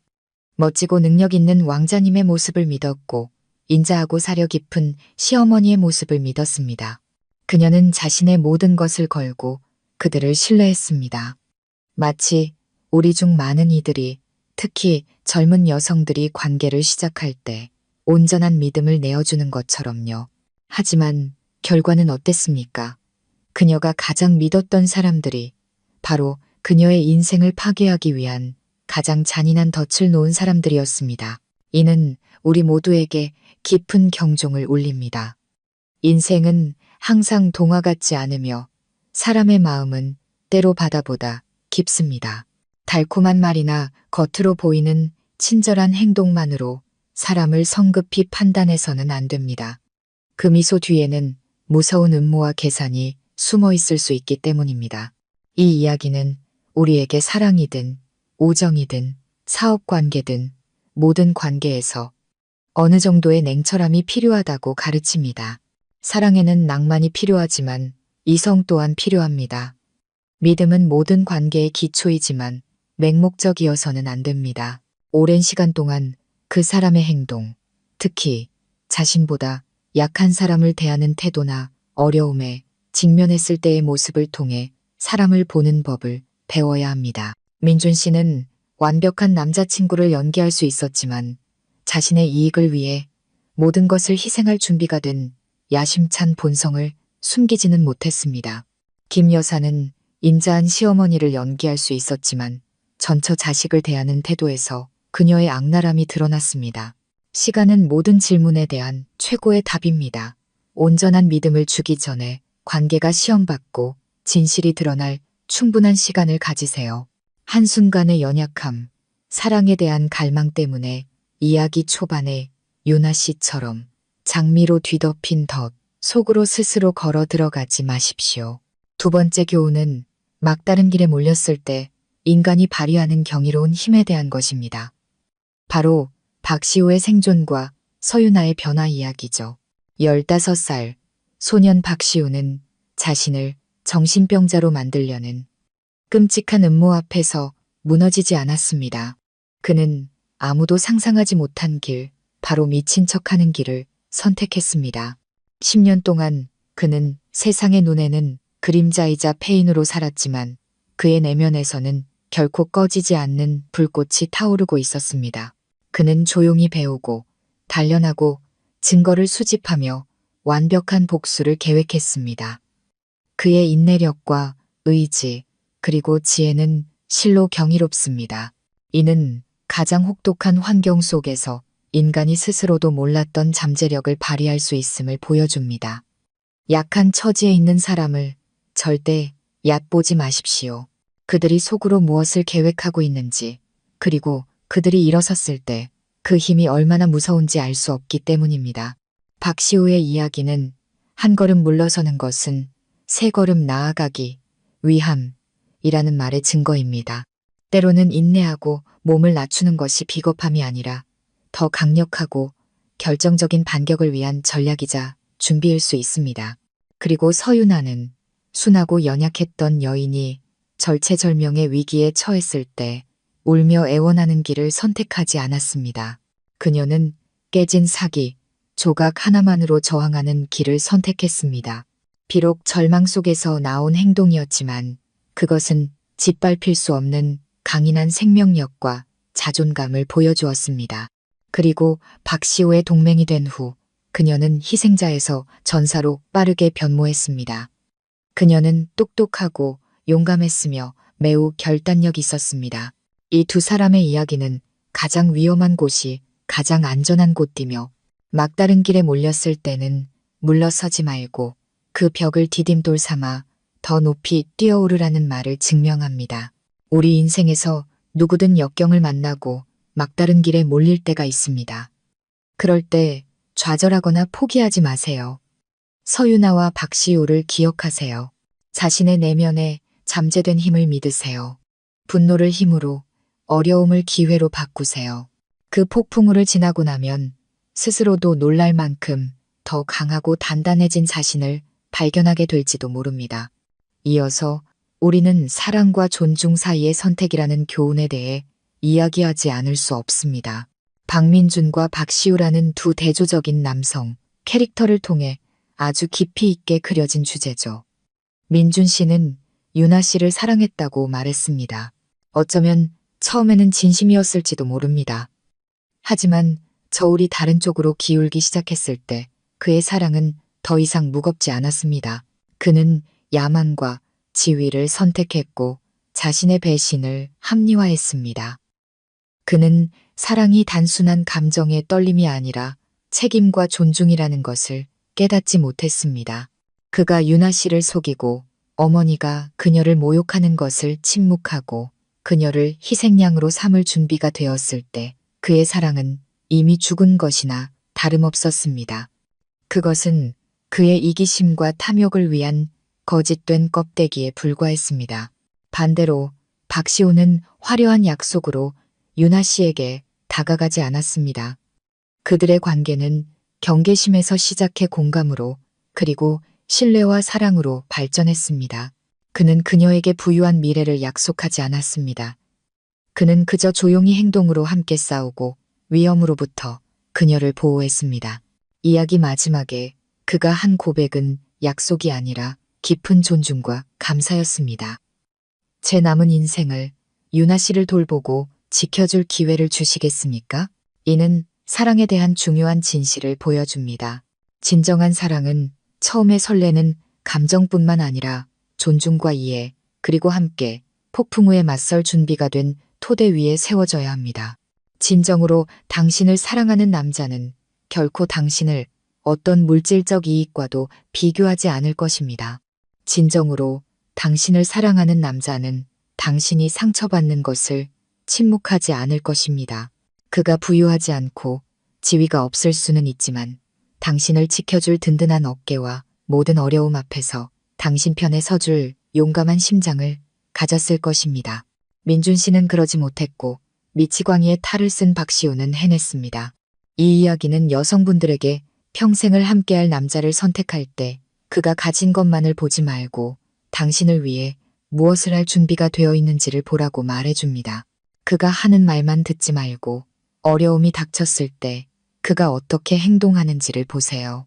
멋지고 능력 있는 왕자님의 모습을 믿었고 인자하고 사려 깊은 시어머니의 모습을 믿었습니다. 그녀는 자신의 모든 것을 걸고 그들을 신뢰했습니다. 마치 우리 중 많은 이들이, 특히 젊은 여성들이 관계를 시작할 때 온전한 믿음을 내어주는 것처럼요. 하지만 결과는 어땠습니까? 그녀가 가장 믿었던 사람들이 바로 그녀의 인생을 파괴하기 위한 가장 잔인한 덫을 놓은 사람들이었습니다. 이는 우리 모두에게 깊은 경종을 울립니다. 인생은 항상 동화 같지 않으며 사람의 마음은 때로 바다보다 깊습니다. 달콤한 말이나 겉으로 보이는 친절한 행동만으로 사람을 성급히 판단해서는 안 됩니다. 그 미소 뒤에는 무서운 음모와 계산이 숨어 있을 수 있기 때문입니다. 이 이야기는 우리에게 사랑이든 우정이든 사업관계든 모든 관계에서 어느 정도의 냉철함이 필요하다고 가르칩니다. 사랑에는 낭만이 필요하지만 이성 또한 필요합니다. 믿음은 모든 관계의 기초이지만 맹목적이어서는 안 됩니다. 오랜 시간 동안 그 사람의 행동, 특히 자신보다 약한 사람을 대하는 태도나 어려움에 직면했을 때의 모습을 통해 사람을 보는 법을 배워야 합니다. 민준 씨는 완벽한 남자친구를 연기할 수 있었지만 자신의 이익을 위해 모든 것을 희생할 준비가 된 야심찬 본성을 숨기지는 못했습니다. 김 여사는 인자한 시어머니를 연기할 수 있었지만 전처 자식을 대하는 태도에서 그녀의 악랄함이 드러났습니다. 시간은 모든 질문에 대한 최고의 답입니다. 온전한 믿음을 주기 전에 관계가 시험받고 진실이 드러날 충분한 시간을 가지세요. 한순간의 연약함, 사랑에 대한 갈망 때문에 이야기 초반에 유나 씨처럼 장미로 뒤덮인 덫 속으로 스스로 걸어 들어가지 마십시오. 두 번째 교훈은 막다른 길에 몰렸을 때 인간이 발휘하는 경이로운 힘에 대한 것입니다. 바로 박시우의 생존과 서유나의 변화 이야기죠. 15살 소년 박시우는 자신을 정신병자로 만들려는 끔찍한 음모 앞에서 무너지지 않았습니다. 그는 아무도 상상하지 못한 길, 바로 미친 척하는 길을 선택했습니다. 10년 동안 그는 세상의 눈에는 그림자이자 폐인으로 살았지만 그의 내면에서는 결코 꺼지지 않는 불꽃이 타오르고 있었습니다. 그는 조용히 배우고 단련하고 증거를 수집하며 완벽한 복수를 계획했습니다. 그의 인내력과 의지 그리고 지혜는 실로 경이롭습니다. 이는 가장 혹독한 환경 속에서 인간이 스스로도 몰랐던 잠재력을 발휘할 수 있음을 보여줍니다. 약한 처지에 있는 사람을 절대 얕보지 마십시오. 그들이 속으로 무엇을 계획하고 있는지, 그리고 그들이 일어섰을 때 그 힘이 얼마나 무서운지 알 수 없기 때문입니다. 박시우의 이야기는 한 걸음 물러서는 것은 세 걸음 나아가기 위함이라는 말의 증거입니다. 때로는 인내하고 몸을 낮추는 것이 비겁함이 아니라 더 강력하고 결정적인 반격을 위한 전략이자 준비일 수 있습니다. 그리고 서유나는 순하고 연약했던 여인이 절체절명의 위기에 처했을 때 울며 애원하는 길을 선택하지 않았습니다. 그녀는 깨진 사기, 조각 하나만으로 저항하는 길을 선택했습니다. 비록 절망 속에서 나온 행동이었지만 그것은 짓밟힐 수 없는 강인한 생명력과 자존감을 보여주었습니다. 그리고 박시우의 동맹이 된 후 그녀는 희생자에서 전사로 빠르게 변모했습니다. 그녀는 똑똑하고 용감했으며 매우 결단력 있었습니다. 이 두 사람의 이야기는 가장 위험한 곳이 가장 안전한 곳이며 막다른 길에 몰렸을 때는 물러서지 말고 그 벽을 디딤돌 삼아 더 높이 뛰어오르라는 말을 증명합니다. 우리 인생에서 누구든 역경을 만나고 막다른 길에 몰릴 때가 있습니다. 그럴 때 좌절하거나 포기하지 마세요. 서유나와 박시우를 기억하세요. 자신의 내면에 잠재된 힘을 믿으세요. 분노를 힘으로, 어려움을 기회로 바꾸세요. 그 폭풍우를 지나고 나면 스스로도 놀랄 만큼 더 강하고 단단해진 자신을 발견하게 될지도 모릅니다. 이어서 우리는 사랑과 존중 사이의 선택이라는 교훈에 대해 이야기하지 않을 수 없습니다. 박민준과 박시우라는 두 대조적인 남성 캐릭터를 통해 아주 깊이 있게 그려진 주제죠. 민준 씨는 유나 씨를 사랑했다고 말했습니다. 어쩌면 처음에는 진심이었을지도 모릅니다. 하지만 저울이 다른 쪽으로 기울기 시작했을 때 그의 사랑은 더 이상 무겁지 않았습니다. 그는 야망과 지위를 선택했고 자신의 배신을 합리화했습니다. 그는 사랑이 단순한 감정의 떨림이 아니라 책임과 존중이라는 것을 깨닫지 못했습니다. 그가 유나 씨를 속이고 어머니가 그녀를 모욕하는 것을 침묵하고 그녀를 희생양으로 삼을 준비가 되었을 때 그의 사랑은 이미 죽은 것이나 다름없었습니다. 그것은 그의 이기심과 탐욕을 위한 거짓된 껍데기에 불과했습니다. 반대로 박시호는 화려한 약속으로 유나 씨에게 다가가지 않았습니다. 그들의 관계는 경계심에서 시작해 공감으로 그리고 신뢰와 사랑으로 발전했습니다. 그는 그녀에게 부유한 미래를 약속하지 않았습니다. 그는 그저 조용히 행동으로 함께 싸우고 위험으로부터 그녀를 보호했습니다. 이야기 마지막에 그가 한 고백은 약속이 아니라 깊은 존중과 감사였습니다. 제 남은 인생을 유나 씨를 돌보고 지켜줄 기회를 주시겠습니까? 이는 사랑에 대한 중요한 진실을 보여줍니다. 진정한 사랑은 처음에 설레는 감정뿐만 아니라 존중과 이해, 그리고 함께 폭풍 후에 맞설 준비가 된 토대 위에 세워져야 합니다. 진정으로 당신을 사랑하는 남자는 결코 당신을 어떤 물질적 이익과도 비교하지 않을 것입니다. 진정으로 당신을 사랑하는 남자는 당신이 상처받는 것을 침묵하지 않을 것입니다. 그가 부유하지 않고 지위가 없을 수는 있지만 당신을 지켜줄 든든한 어깨와 모든 어려움 앞에서 당신 편에 서줄 용감한 심장을 가졌을 것입니다. 민준 씨는 그러지 못했고 미치광이의 탈을 쓴 박시우는 해냈습니다. 이 이야기는 여성분들에게 평생을 함께할 남자를 선택할 때 그가 가진 것만을 보지 말고 당신을 위해 무엇을 할 준비가 되어 있는지를 보라고 말해줍니다. 그가 하는 말만 듣지 말고 어려움이 닥쳤을 때 그가 어떻게 행동하는지를 보세요.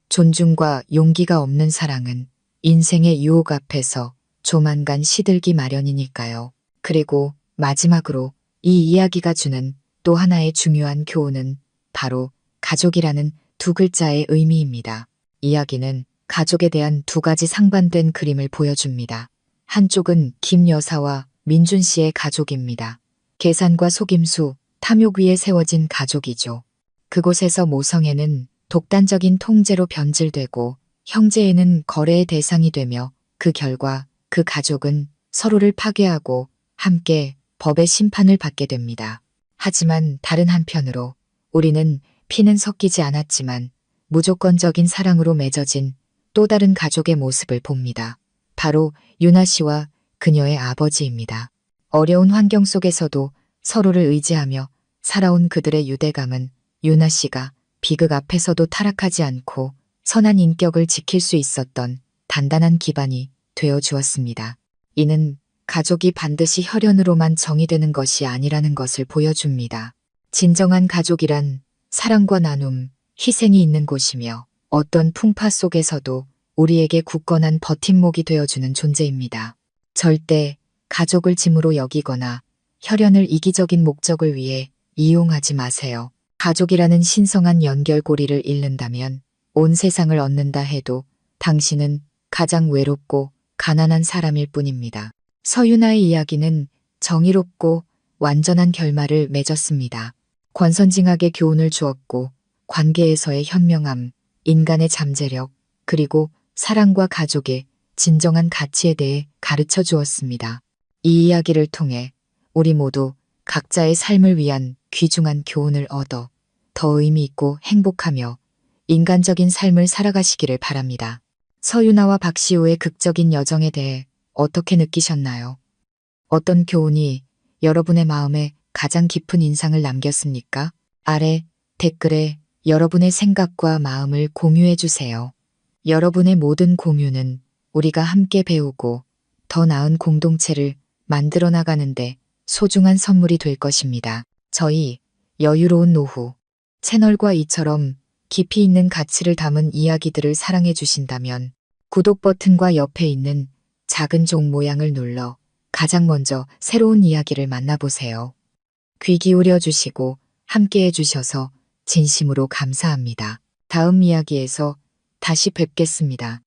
존중과 용기가 없는 사랑은 인생의 유혹 앞에서 조만간 시들기 마련이니까요. 그리고 마지막으로 이 이야기가 주는 또 하나의 중요한 교훈은 바로 가족이라는 두 글자의 의미입니다. 이야기는 가족에 대한 두 가지 상반된 그림을 보여줍니다. 한쪽은 김 여사와 민준 씨의 가족입니다. 계산과 속임수, 탐욕 위에 세워진 가족이죠. 그곳에서 모성애는 독단적인 통제로 변질되고 형제애는 거래의 대상이 되며 그 결과 그 가족은 서로를 파괴하고 함께 법의 심판을 받게 됩니다. 하지만 다른 한편으로 우리는 피는 섞이지 않았지만 무조건적인 사랑으로 맺어진 또 다른 가족의 모습을 봅니다. 바로 유나 씨와 그녀의 아버지입니다. 어려운 환경 속에서도 서로를 의지하며 살아온 그들의 유대감은 유나 씨가 비극 앞에서도 타락하지 않고 선한 인격을 지킬 수 있었던 단단한 기반이 되어 주었습니다. 이는 가족이 반드시 혈연으로만 정의되는 것이 아니라는 것을 보여줍니다. 진정한 가족이란 사랑과 나눔, 희생이 있는 곳이며 어떤 풍파 속에서도 우리에게 굳건한 버팀목이 되어주는 존재입니다. 절대 가족을 짐으로 여기거나 혈연을 이기적인 목적을 위해 이용하지 마세요. 가족이라는 신성한 연결고리를 잃는다면 온 세상을 얻는다 해도 당신은 가장 외롭고 가난한 사람일 뿐입니다. 서유나의 이야기는 정의롭고 완전한 결말을 맺었습니다. 권선징악의 교훈을 주었고 관계에서의 현명함, 인간의 잠재력, 그리고 사랑과 가족의 진정한 가치에 대해 가르쳐 주었습니다. 이 이야기를 통해 우리 모두 각자의 삶을 위한 귀중한 교훈을 얻어 더 의미 있고 행복하며 인간적인 삶을 살아가시기를 바랍니다. 서유나와 박시우의 극적인 여정에 대해 어떻게 느끼셨나요? 어떤 교훈이 여러분의 마음에 가장 깊은 인상을 남겼습니까? 아래 댓글에 여러분의 생각과 마음을 공유해 주세요. 여러분의 모든 공유는 우리가 함께 배우고 더 나은 공동체를 만들어 나가는데 소중한 선물이 될 것입니다. 저희 여유로운 노후 채널과 이처럼 깊이 있는 가치를 담은 이야기들을 사랑해 주신다면 구독 버튼과 옆에 있는 작은 종 모양을 눌러 가장 먼저 새로운 이야기를 만나보세요. 귀 기울여 주시고 함께 해주셔서 진심으로 감사합니다. 다음 이야기에서 다시 뵙겠습니다.